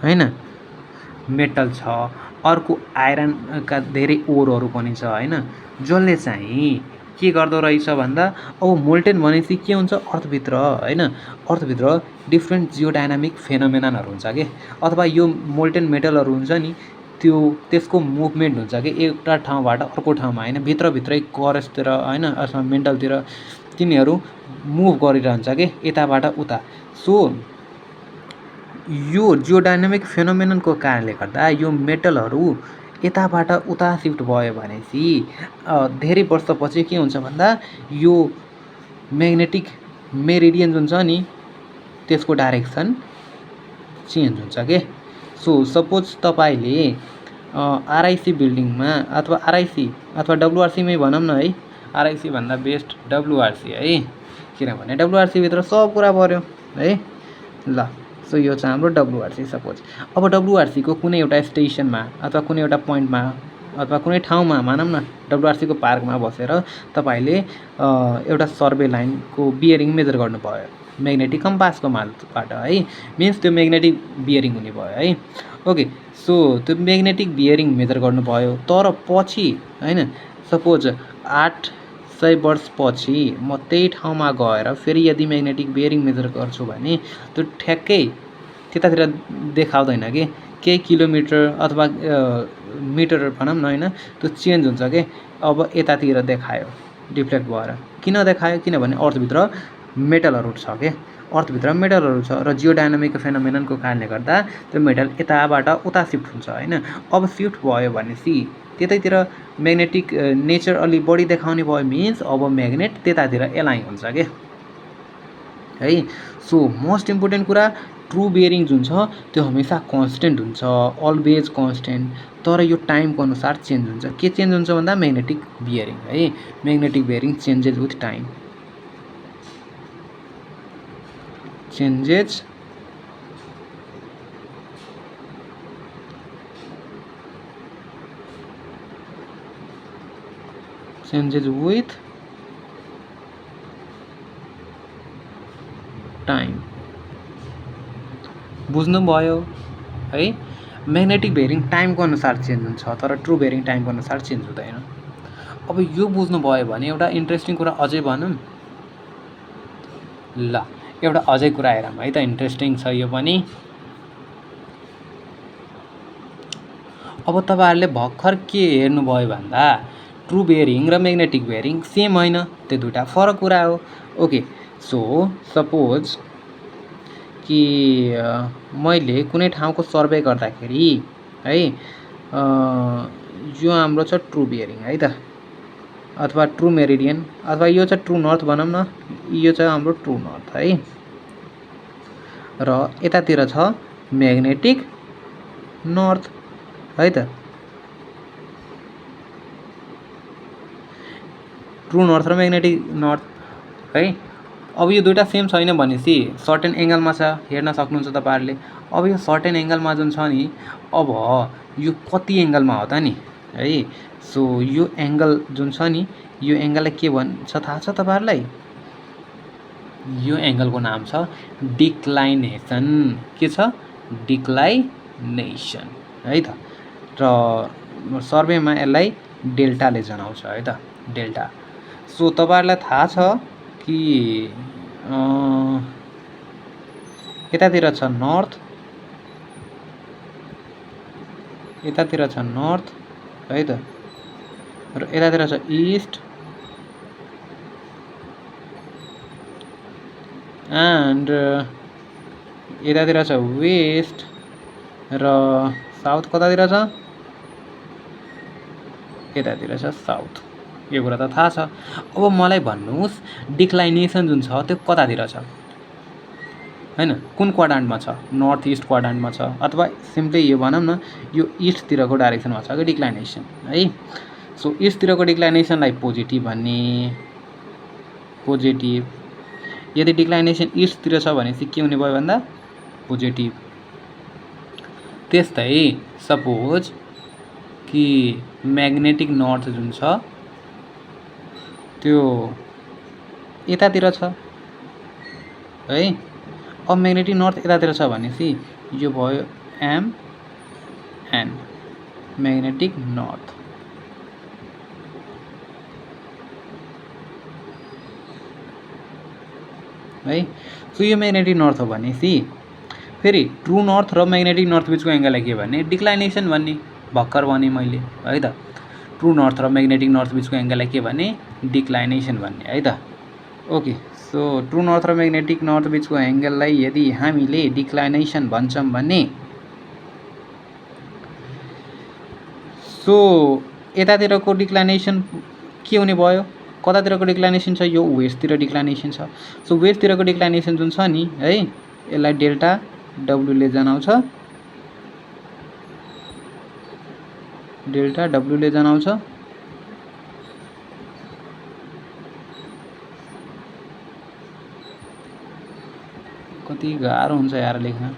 हैन, मेटल छ। अर्को आइरनका धेरै ओरहरू पनि छ हैन, जसले चाहिँ के गर्दो रहेछ भन्दा अब मोल्टेन भनेपछि के हुन्छ अर्थभित्र हैन, अर्थभित्र डिफ्रेन्ट जियोडाइनामिक फेनोमेननहरू हुन्छ के, अथवा यो मोल्टेन मेटलहरू हुन्छ नि त्यसको मुभमेन्ट हुन्छ कि एउटा ठाउँबाट अर्को ठाउँमा हैन, भित्रभित्रै करेसतिर हैन अथवा मेन्टलतिर तिनीहरू मुभ गरिरहन्छ के, यताबाट उता। सो यो जियोडाइनामिक फेनोमेननको कारणले गर्दा यो मेटलहरू यताबाट उता सिफ्ट भयो भनेपछि धेरै वर्षपछि के हुन्छ भन्दा यो म्याग्नेटिक मेरिडियन जुन छ नि त्यसको डाइरेक्सन चेन्ज हुन्छ के। सो सपोज तपाईँले आरआइसी बिल्डिङमा अथवा आरआइसी अथवा डब्लुआरसीमै भनौँ न है, आरआइसी भन्दा बेस्ट डब्लुआरसी है, किनभने डब्लुआरसीभित्र सब कुरा पऱ्यो है। ल सो यो चाहिँ हाम्रो डब्लुआरसी। सपोज अब डब्लुआरसीको कुनै एउटा स्टेसनमा अथवा कुनै एउटा पोइन्टमा अथवा कुनै ठाउँमा मानौँ न डब्लुआरसीको पार्कमा बसेर तपाईँले एउटा सर्वे लाइनको बियरिङ मेजर गर्नुभयो म्याग्नेटिक कम्पासको मालबाट है, मिन्स त्यो म्याग्नेटिक बियरिङ हुने भयो है। ओके, सो त्यो म्याग्नेटिक बियरिङ मेजर गर्नुभयो, तर पछि हैन सपोज 800 वर्षपछि म त्यही ठाउँमा गएर फेरि यदि म्याग्नेटिक बियरिङ मेजर गर्छु भने त्यो ठ्याक्कै त्यतातिर देखाउँदैन कि केही किलोमिटर अथवा मिटर भनौँ न हैन, त्यो चेन्ज हुन्छ कि अब यतातिर देखायो डिफ्लेक्ट भएर। किन देखायो, किनभने अर्थभित्र मेटलहरू छ के, अर्थभित्र मेटलहरू छ र जियोडाइनामिक फेनोमेननको कारणले गर्दा त्यो मेटल यताबाट उता सिफ्ट हुन्छ हैन। अब सिफ्ट भयो भनेपछि त्यतैतिर म्याग्नेटिक नेचर अलि बढी देखाउने भयो, मिन्स अब म्याग्नेट त्यतातिर एलाइन हुन्छ के है। सो मोस्ट इम्पोर्टेन्ट कुरा, ट्रु बियरिङ जुन छ त्यो हमेसा कन्स्टेन्ट हुन्छ, अलवेज कन्स्टेन्ट, तर यो टाइमको अनुसार चेन्ज हुन्छ। के चेन्ज हुन्छ भन्दा म्याग्नेटिक बियरिङ है, magnetic bearing changes with time, changes with time. बुझ्नुभयो है, म्याग्नेटिक बियरिङ टाइमको अनुसार चेन्ज हुन्छ, तर ट्रु बियरिङ टाइमको अनुसार चेन्ज हुँदैन। अब यो बुझ्नुभयो भने एउटा इन्ट्रेस्टिङ कुरा अझै भनौँ। ल एउटा अझै कुरा हेरौँ है त, इन्ट्रेस्टिङ छ यो पनि। अब तपाईँहरूले भर्खर के हेर्नुभयो भन्दा ट्रु बियरिङ र म्याग्नेटिक बियरिङ सेम होइन, त्यो दुइटा फरक कुरा हो। ओके, सो सपोज कि मैले कुनै ठाउँको सर्वे गर्दाखेरि है, यो हाम्रो छ ट्रु बियरिङ है त, अथवा ट्रु मेरिडियन, अथवा यो चाहिँ ट्रु नर्थ भनौँ न, यो चाहिँ हाम्रो ट्रु नर्थ है, र यतातिर छ म्याग्नेटिक नर्थ है त, ट्रु नर्थ र म्याग्नेटिक नर्थ है। अब यो दुइटा सेम छैन भनेपछि सर्टेन एङ्गलमा छ, हेर्न सक्नुहुन्छ तपाईँहरूले। अब यो सर्टेन एङ्गलमा जुन छ नि, अब यो कति एङ्गलमा हो त नि है। सो यो एङ्गल जुन छ नि, यो एङ्गललाई के भन्छ थाहा छ तपाईँहरूलाई? यो एङ्गलको नाम छ डिक्लाइनेसन। के छ? डिक्लाइनेसन है त, र सर्वेमा यसलाई डेल्टाले जनाउँछ है त, डेल्टा। सो तपाईँहरूलाई थाहा छ कि यतातिर छ नर्थ, यतातिर छ नर्थ है त, र यतातिर छ इस्ट एन्ड यतातिर छ वेस्ट र साउथ कतातिर छ, यतातिर छ साउथ। यो कुरा त थाहा छ। अब मलाई भन्नुहोस् डिक्लाइनेसन जुन छ त्यो कतातिर छ हैन, कुन क्वाड्रान्टमा छ, नर्थ इस्ट क्वाड्रान्टमा छ अथवा सिम्पली यो भनौँ न यो इस्टतिरको डाइरेक्सनमा छ कि डिक्लाइनेसन है। सो इस्टतिरको डिक्लाइनेसनलाई पोजिटिभ भन्ने, पोजिटिभ। यदि डिक्लाइनेसन इस्टतिर छ भनेपछि के हुने भयो भन्दा पोजिटिभ। त्यस्तै सपोज कि म्याग्नेटिक नर्थ जुन छ त्यो यतातिर छ है। अब म्याग्नेटिक नर्थ यतातिर छ भनेपछि यो भयो एमएन म्याग्नेटिक नर्थ है। सो यो म्याग्नेटिक नर्थ हो भनेपछि फेरि ट्रु नर्थ र म्याग्नेटिक नर्थ बिचको एङ्गललाई के भन्ने, डिक्लाइनेसन भन्ने। भर्खर भने मैले है त, ट्रु नर्थ र म्याग्नेटिक नर्थ बिचको एङ्गललाई के भन्ने, डिक्लाइनेसन भन्ने है त। ओके, सो ट्रु नर्थ र म्याग्नेटिक नर्थ बिचको एङ्गललाई यदि हामीले डिक्लाइनेसन भन्छौँ भने सो यतातिरको डिक्लाइनेसन के हुने भयो, कतातिरको डिक्लाइनेसन छ, यो वेस्टतिर डिक्लाइनेसन छ। सो वेस्टतिरको डिक्लाइनेसन जुन छ नि है, यसलाई डेल्टा डब्लुले जनाउँछ, डेल्टा डब्लुले जनाउँछ। कति गाह्रो हुन्छ यार लेख्न।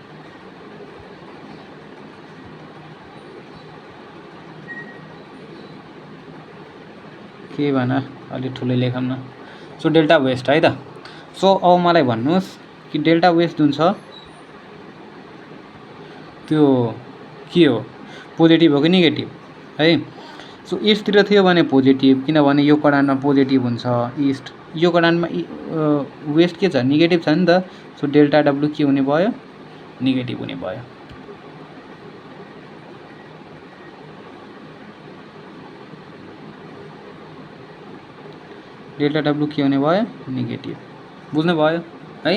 के भन अलि ठुलै लेखौँ न। सो डेल्टा वेस्ट है त। सो अब मलाई भन्नुहोस् कि डेल्टा वेस्ट जुन छ त्यो के हो, पोजिटिभ हो कि नेगेटिभ है। सो इस्टतिर थियो भने पोजिटिभ, किनभने यो क्वाड्रान्टमा पोजिटिभ हुन्छ इस्ट, यो क्वाड्रान्टमा वेस्ट के छ, नेगेटिभ छ नि त। सो डेल्टा डब्लु के हुने भयो, नेगेटिभ हुने भयो। डेल्टा डब्लु के हुने भयो, नेगेटिभ। बुझ्नु भयो है।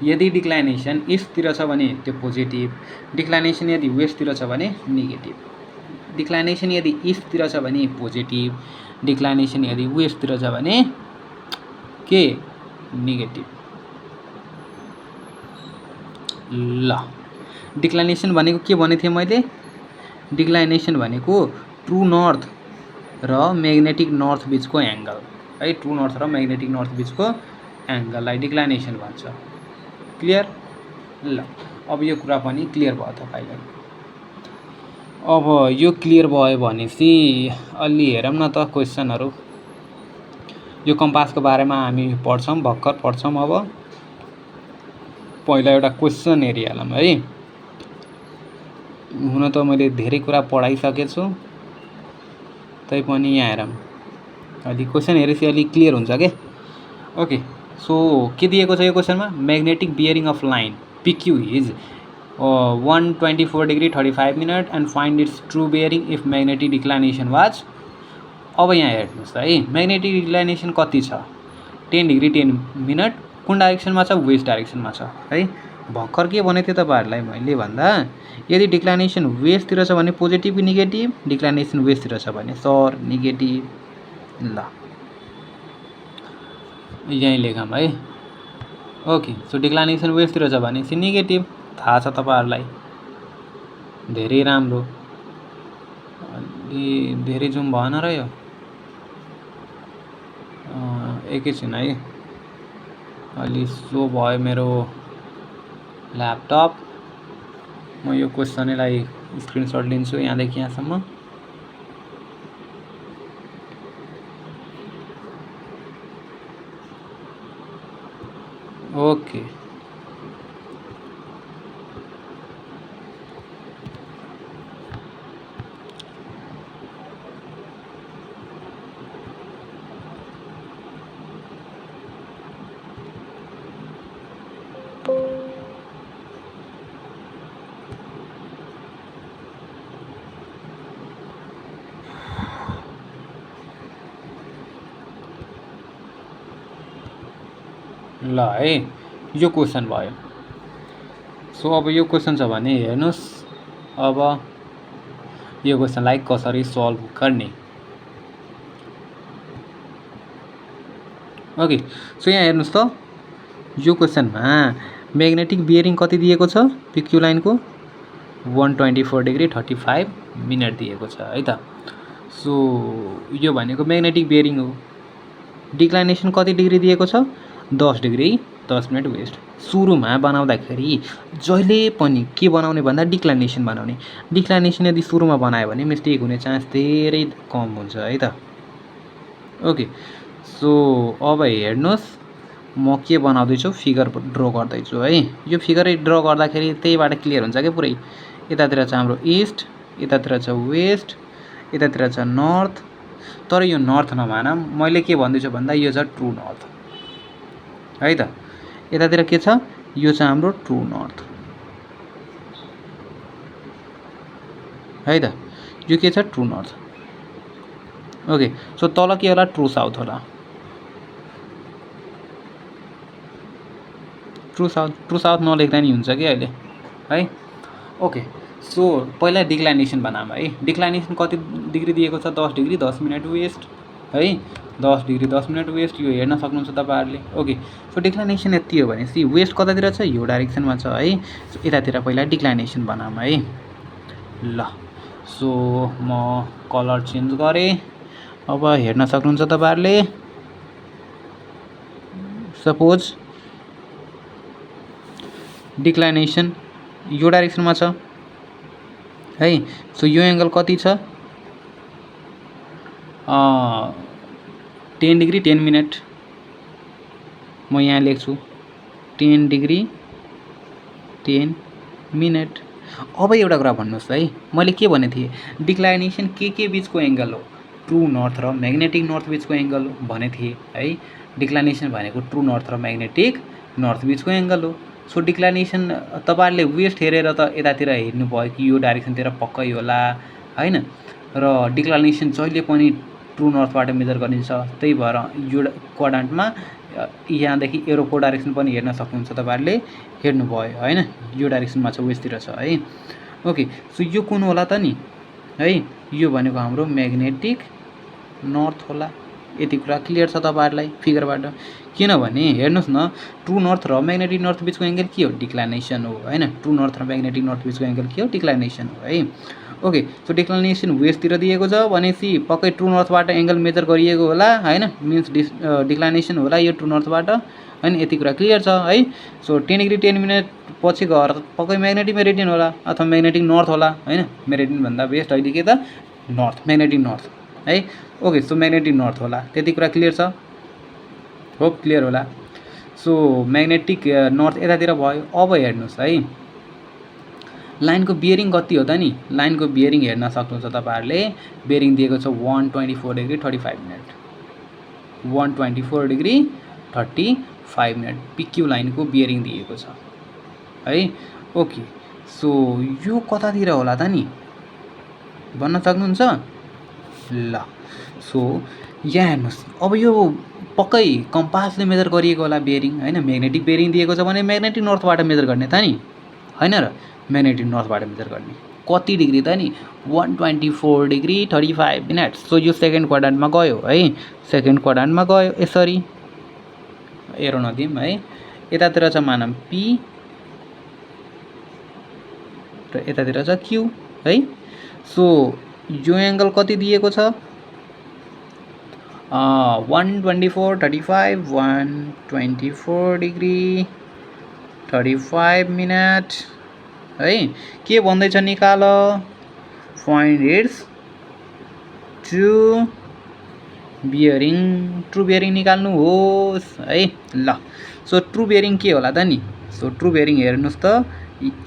यदि डिक्लाइनेसन इस्टतिर छ भने त्यो पोजिटिभ, डिक्लाइनेसन यदि वेस्टतिर छ भने नेगेटिभ। डिक्लाइनेसन यदि इस्टतिर छ भने पोजिटिभ, डिक्लाइनेसन यदि वेस्टतिर छ भने के, नेगेटिभ। ल डिक्लाइनेसन भनेको के भनेको थिएँ मैले, डिक्लाइनेसन भनेको ट्रु नर्थ र म्याग्नेटिक नर्थ बिचको एङ्गल है। ट्रु नर्थ र म्याग्नेटिक नर्थ बिचको एङ्गललाई डिक्लाइनेसन भन्छ। क्लियर? ल अब यो कुरा पनि क्लियर भयो तपाईँलाई। अब यो क्लियर भयो भनेपछि अलि हेरौँ न त क्वेसनहरू। यो कम्पासको बारेमा हामी पढ्छौँ, भर्खर पढ्छौँ। अब पहिला एउटा क्वेसन हेरिहालौँ है। हुन त मैले धेरै कुरा पढाइसकेछु, तैपनि यहाँ हेरौँ, अलि क्वेसन हेरेपछि अलि क्लियर हुन्छ के। ओके, सो के दिएको छ यो क्वेसनमा, magnetic bearing of line PQ is 124 degree 35 minute and find its true bearing if magnetic declination was. अब यहाँ हेर्नुहोस् है, म्याग्नेटिक डिक्लाइनेसन कति छ, 10 डिग्री 10 मिनट। कुन डाइरेक्सनमा छ, वेस्ट डाइरेक्सनमा छ है। भर्खर के भनेको थिएँ तपाईँहरूलाई मैले भन्दा, यदि डिक्लाइनेसन वेस्टतिर छ भने पोजिटिभ कि नेगेटिभ, डिक्लाइनेसन वेस्टतिर छ भने सर नेगेटिभ। ल यहीँ लेखौँ है। ओके, सो डिक्लाइनेसन वेस्टतिर छ भनेपछि नेगेटिभ, थाहा छ तपाईँहरूलाई। धेरै राम्रो, अलि धेरै जुम भएन र यो, एकैछिन है, अलि स्लो भयो मेरो ल्यापटप। म यो क्वेसनलाई स्क्रिनसट लिन्छु यहाँदेखि यहाँसम्म। ओके, ल है, यो क्वेसन भयो। सो अब यो क्वेसन छ भने हेर्नुहोस् अब यो क्वेसनलाई कसरी सल्भ गर्ने। ओके, सो यहाँ हेर्नुहोस् त यो क्वेसनमा म्याग्नेटिक बियरिङ कति दिएको छ पिक्यू लाइनको 124 डिग्री 35 मिनट दिएको छ है त। सो यो भनेको म्याग्नेटिक बियरिङ हो। डिक्लाइनेसन कति डिग्री दिएको छ 10 डिग्री 10 मिनट वेस्ट। सुरुमा बनाउँदाखेरि जहिले पनि के बनाउने भन्दा डिक्लाइनेसन बनाउने। डिक्लाइनेसन यदि सुरुमा बनायो भने मिस्टेक हुने चान्स धेरै कम हुन्छ है त। ओके, सो अब हेर्नुहोस् म के बनाउँदैछु फिगर ड्र गर्दैछु है। यो फिगरै ड्र गर्दाखेरि त्यहीबाट क्लियर हुन्छ क्या पुरै। यतातिर छ हाम्रो इस्ट, यतातिर छ वेस्ट, यतातिर छ नर्थ। तर यो नर्थ नमान मैले के भन्दैछु भन्दा यो छ ट्रु नर्थ है त। यतातिर के छ यो छ हाम्रो ट्रु नर्थ है त। यो के छ ट्रु नर्थ। ओके, सो तल के होला ट्रु साउथ होला। ट्रु साउथ नलेख्दा नि हुन्छ कि अहिले है। ओके, सो पहिला डिक्लाइनेसन बनाऊँ है। डिक्लाइनेसन कति डिग्री दिएको छ 10 डिग्री 10 मिनट वेस्ट है। 10 डिग्री 10 मिनट वेस्ट यो हेर्न सक्नुहुन्छ तपाईँहरूले। ओके, सो डिक्लाइनेसन यति हो भने सी वेस्ट कतातिर छ यो डाइरेक्सनमा छ है। सो यतातिर पहिला डिक्लाइनेसन बनाऊँ है। ल, सो म कलर चेन्ज गरेँ। अब हेर्न सक्नुहुन्छ तपाईँहरूले। सपोज डिक्लाइनेसन यो डाइरेक्सनमा छ है। सो यो एङ्गल कति छ 10 डिग्री 10 मिनट। म यहाँ लेख्छु 10 डिग्री 10 मिनट। अब एउटा कुरा भन्नुहोस् है, मैले के भनेको थिएँ डिक्लाइनेसन के बिचको एङ्गल हो ट्रु नर्थ र म्याग्नेटिक नर्थ बिचको एङ्गल हो भनेको थिएँ है। डिक्लाइनेसन भनेको ट्रु नर्थ र म्याग्नेटिक नर्थ बिचको एङ्गल हो। सो डिक्लाइनेसन तपाईँहरूले वेस्ट हेरेर त यतातिर हेर्नु भयो कि यो डाइरेक्सनतिर पक्कै होला हैन। र डिक्लाइनेसन जहिले पनि ट्रु नर्थबाट मेजर गरिन्छ। त्यही भएर यो क्वाड्रान्टमा यहाँदेखि एरोको डाइरेक्सन पनि हेर्न सक्नुहुन्छ तपाईँहरूले। हेर्नुभयो हैन, यो डाइरेक्सनमा छ वेस्टतिर छ है। ओके, सो यो कुन होला त नि है। यो भनेको हाम्रो म्याग्नेटिक नर्थ होला। यति कुरा क्लियर छ तपाईँहरूलाई फिगरबाट। किनभने हेर्नुहोस् न ट्रु नर्थ र म्याग्नेटिक नर्थ बिचको एङ्गल के हो डिक्लाइनेसन हो हैन। ट्रु नर्थ र म्याग्नेटिक नर्थ बिचको एङ्गल के हो डिक्लाइनेसन हो है। ओके, सो डिक्लाइनेसन वेस्टतिर दिएको छ भनेपछि पक्कै ट्रु नर्थबाट एङ्गल मेजर गरिएको होला हैन। मिन्स डिक्लाइनेसन होला यो ट्रु नर्थबाट हैन। यति कुरा क्लियर छ है। सो 10 डिग्री 10 मिनट पछि गएर पक्कै म्याग्नेटिक मेरिडियन होला अथवा म्याग्नेटिक नर्थ होला हैन। मेरिडियन भन्दा बेस्ट अहिले के त नर्थ, म्याग्नेटिक नर्थ है। ओके, सो म्याग्नेटिक नर्थ होला। त्यति कुरा क्लियर छ, होप क्लियर होला। सो म्याग्नेटिक नर्थ यतातिर भयो। अब हेर्नुहोस् है लाइनको बियरिङ कति हो त नि। लाइनको बियरिङ हेर्न सक्नुहुन्छ तपाईँहरूले। बियरिङ दिएको छ 124 degree 35 minute 124 degree 35 minute PQ लाइनको बियरिङ दिएको छ है। ओके, सो यो कतातिर होला त नि भन्न सक्नुहुन्छ। ल, सो यहाँ हेर्नुहोस् अब यो पक्कै कम्पासले मेजर गरिएको होला बियरिङ हैन। म्याग्नेटिक बियरिङ दिएको छ भने म्याग्नेटिक नर्थबाट मेजर गर्ने त नि हैन र। म्याग्नेटिक नर्थबाट मेजर गर्ने कति डिग्री त नि 124 डिग्री 35 मिनट। सो यो सेकेन्ड क्वाड्रान्टमा गयो है। सेकेन्ड क्वाड्रान्टमा गयो यसरी एरो नदिउँ है। यतातिर छ मानम पी र यतातिर छ क्यू है। सो यो एङ्गल कति दिएको छ 124 35 124 डिग्री 35 मिनट है। के भन्दैछ निकाल find its true bearing. True bearing निकाल्नु होस् है। ल, सो ट्रु बियरिङ के होला त नि। सो ट्रु बियरिङ हेर्नुहोस् त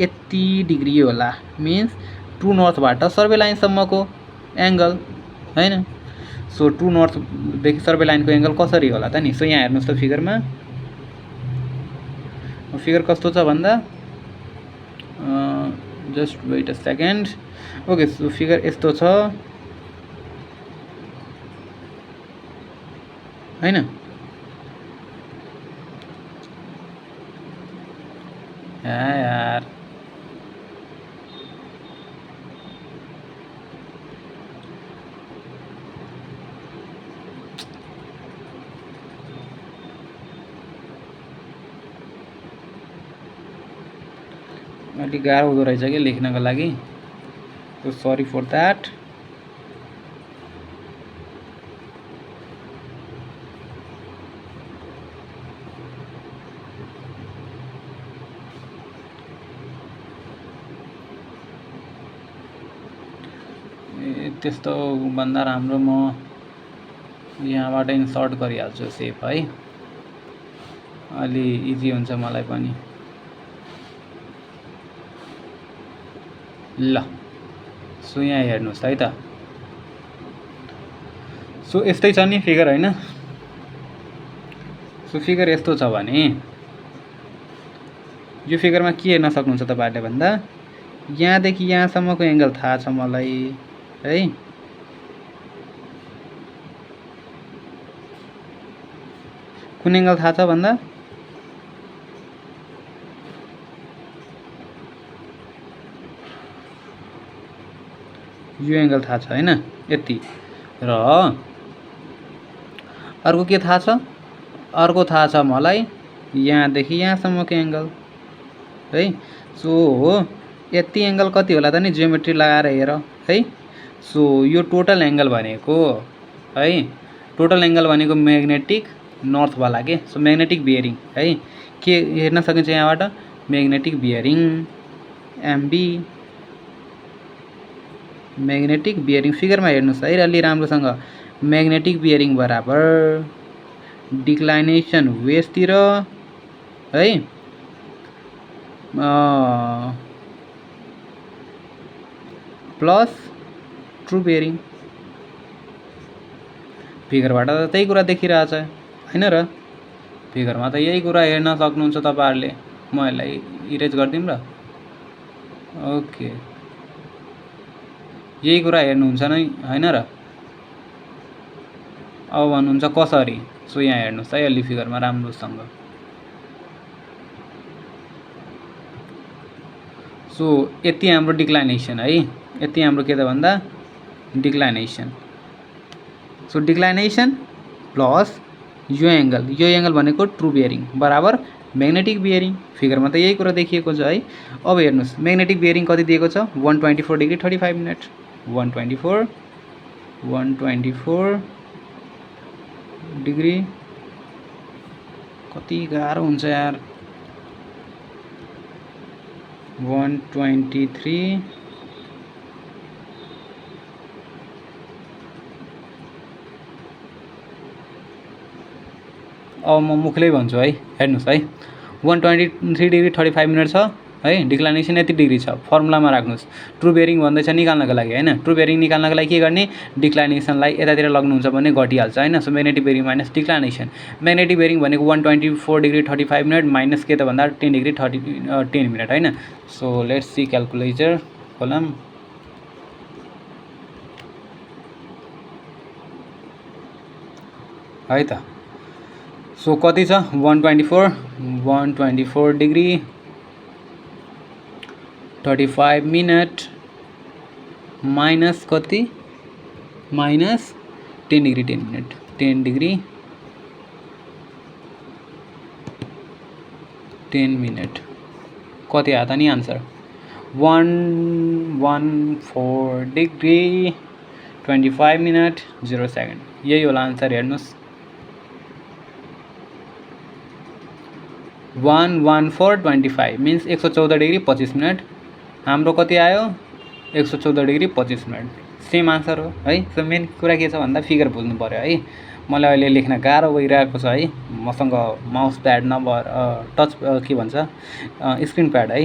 यति डिग्री होला। मिन्स ट्रु नर्थबाट सर्वे लाइनसम्मको एङ्गल हैन। सो ट्रु नर्थदेखि सर्वे लाइनको एङ्गल कसरी होला त नि। सो यहाँ हेर्नुहोस् त फिगरमा। फिगर कस्तो छ भन्दा just weight a second. Okay, so figure यस्तो छ हैन। यार अलिक गाह्रो हुँदो रहेछ कि लेख्नको लागि, सो सरी फर द्याट। त्यस्तो भन्दा राम्रो म यहाँबाट इन्सर्ट गरिहाल्छु सेप है, अलि इजी हुन्छ मलाई पनि। ल सो यहाँ हेर्नुहोस् है त, सो यस्तै छ नि फिगर होइन। सो फिगर यस्तो छ भने यो फिगरमा के हेर्न सक्नुहुन्छ तपाईँहरूले भन्दा यहाँदेखि यहाँसम्मको एङ्गल थाहा छ मलाई है। कुन एङ्गल थाहा छ भन्दा यो एङ्गल थाहा छ होइन, यति। र अर्को के थाहा छ, अर्को थाहा छ मलाई यहाँदेखि यहाँसम्मको एङ्गल है। सो यति एङ्गल कति होला त नि, जियोमेट्री लगाएर हेर है। सो यो टोटल एङ्गल भनेको है, टोटल एङ्गल भनेको म्याग्नेटिक नर्थवाला के। सो म्याग्नेटिक बियरिङ है, के हेर्न सकिन्छ यहाँबाट, magnetic bearing MB, magnetic bearing फिगरमा हेर्नुहोस् है अलि राम्रोसँग। म्याग्नेटिक बियरिङ बराबर डिक्लाइनेसन वेस्टतिर है, प्लस ट्रु बियरिङ। फिगरबाट त त्यही कुरा देखिरहेछ होइन र, फिगरमा त यही कुरा हेर्न सक्नुहुन्छ तपाईँहरूले। म यसलाई इरेज गरिदिउँ र, ओके यही कुरा हेर्नुहुन्छ नै होइन र। अब भन्नुहुन्छ कसरी, सो यहाँ हेर्नुहोस् है अलि फिगरमा राम्रोसँग। सो यति हाम्रो डिक्लाइनेसन है, यति हाम्रो के त भन्दा डिक्लाइनेसन। सो डिक्लाइनेसन प्लस यो एङ्गल भनेको ट्रु बियरिङ बराबर म्याग्नेटिक बियरिङ। फिगरमा त यही कुरा देखिएको छ है। अब हेर्नुहोस् म्याग्नेटिक बियरिङ कति दिएको छ, 124 डिग्री 35 मिनट। 124 डिग्री, कति गाह्रो हुन्छ यार। 123 अब म मुखले भन्छु है, हेर्नुहोस् है 123 डिग्री 35 मिनट छ है, डिक्लाइनेसन यति डिग्री छ। फर्मुलामा राख्नुहोस्, ट्रु बियरिङ भन्दैछ निकाल्नको लागि होइन। ट्रु बियरिङ निकाल्नको लागि के गर्ने, डिक्लाइनेसनलाई यतातिर लग्नुहुन्छ भने घटिहाल्छ होइन। So magnetic bearing minus declination. Magnetic bearing भनेको 124 डिग्री 35 मिनट माइनस के त भन्दा 10 डिग्री 10 मिनट होइन। सो लेट्स सी क्यालकुलेटर खोलौँ है त। सो कति छ 124 डिग्री 35 मिनट माइनस कति, minus 10 degree 10 minute, 10 degree 10 minute कति आयो त नि आन्सर, 114 डिग्री 25 मिनट 0 सेकेन्ड। यही होला आन्सर हेर्नुहोस्, 11425 मिन्स 114 डिग्री 25 मिनट। हाम्रो कति आयो 114 डिग्री 25 मिनट, सेम आन्सर हो है। सो मेन कुरा के छ भन्दा फिगर बुझ्नु पऱ्यो है। मलाई अहिले लेख्न गाह्रो भइरहेको छ है, मसँग माउस प्याड नभएर टच के भन्छ स्क्रिन प्याड है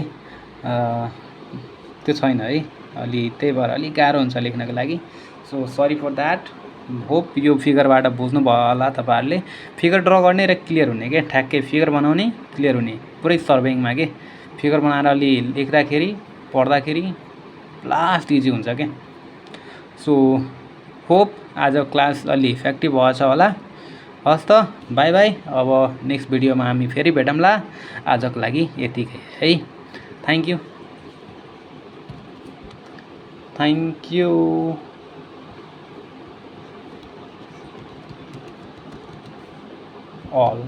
त्यो छैन है, अलि त्यही भएर अलिक गाह्रो हुन्छ लेख्नको लागि। So sorry for that. Hope यो फिगरबाट बुझ्नुभयो होला तपाईँहरूले। फिगर ड्र गर्ने र क्लियर हुने के, ठ्याक्कै फिगर बनाउने क्लियर हुने पुरै सर्भेइङमा के। फिगर बनाएर अलि लेख्दाखेरि पढ्दाखेरि लास्ट इजी हुन्छ के। सो होप आज क्लास अलि इफेक्टिभ भएछ होला। हस् त बाई बाई। अब नेक्स्ट भिडियोमा हामी फेरि भेटौँला। आजको लागि यतिकै है। Thank you all.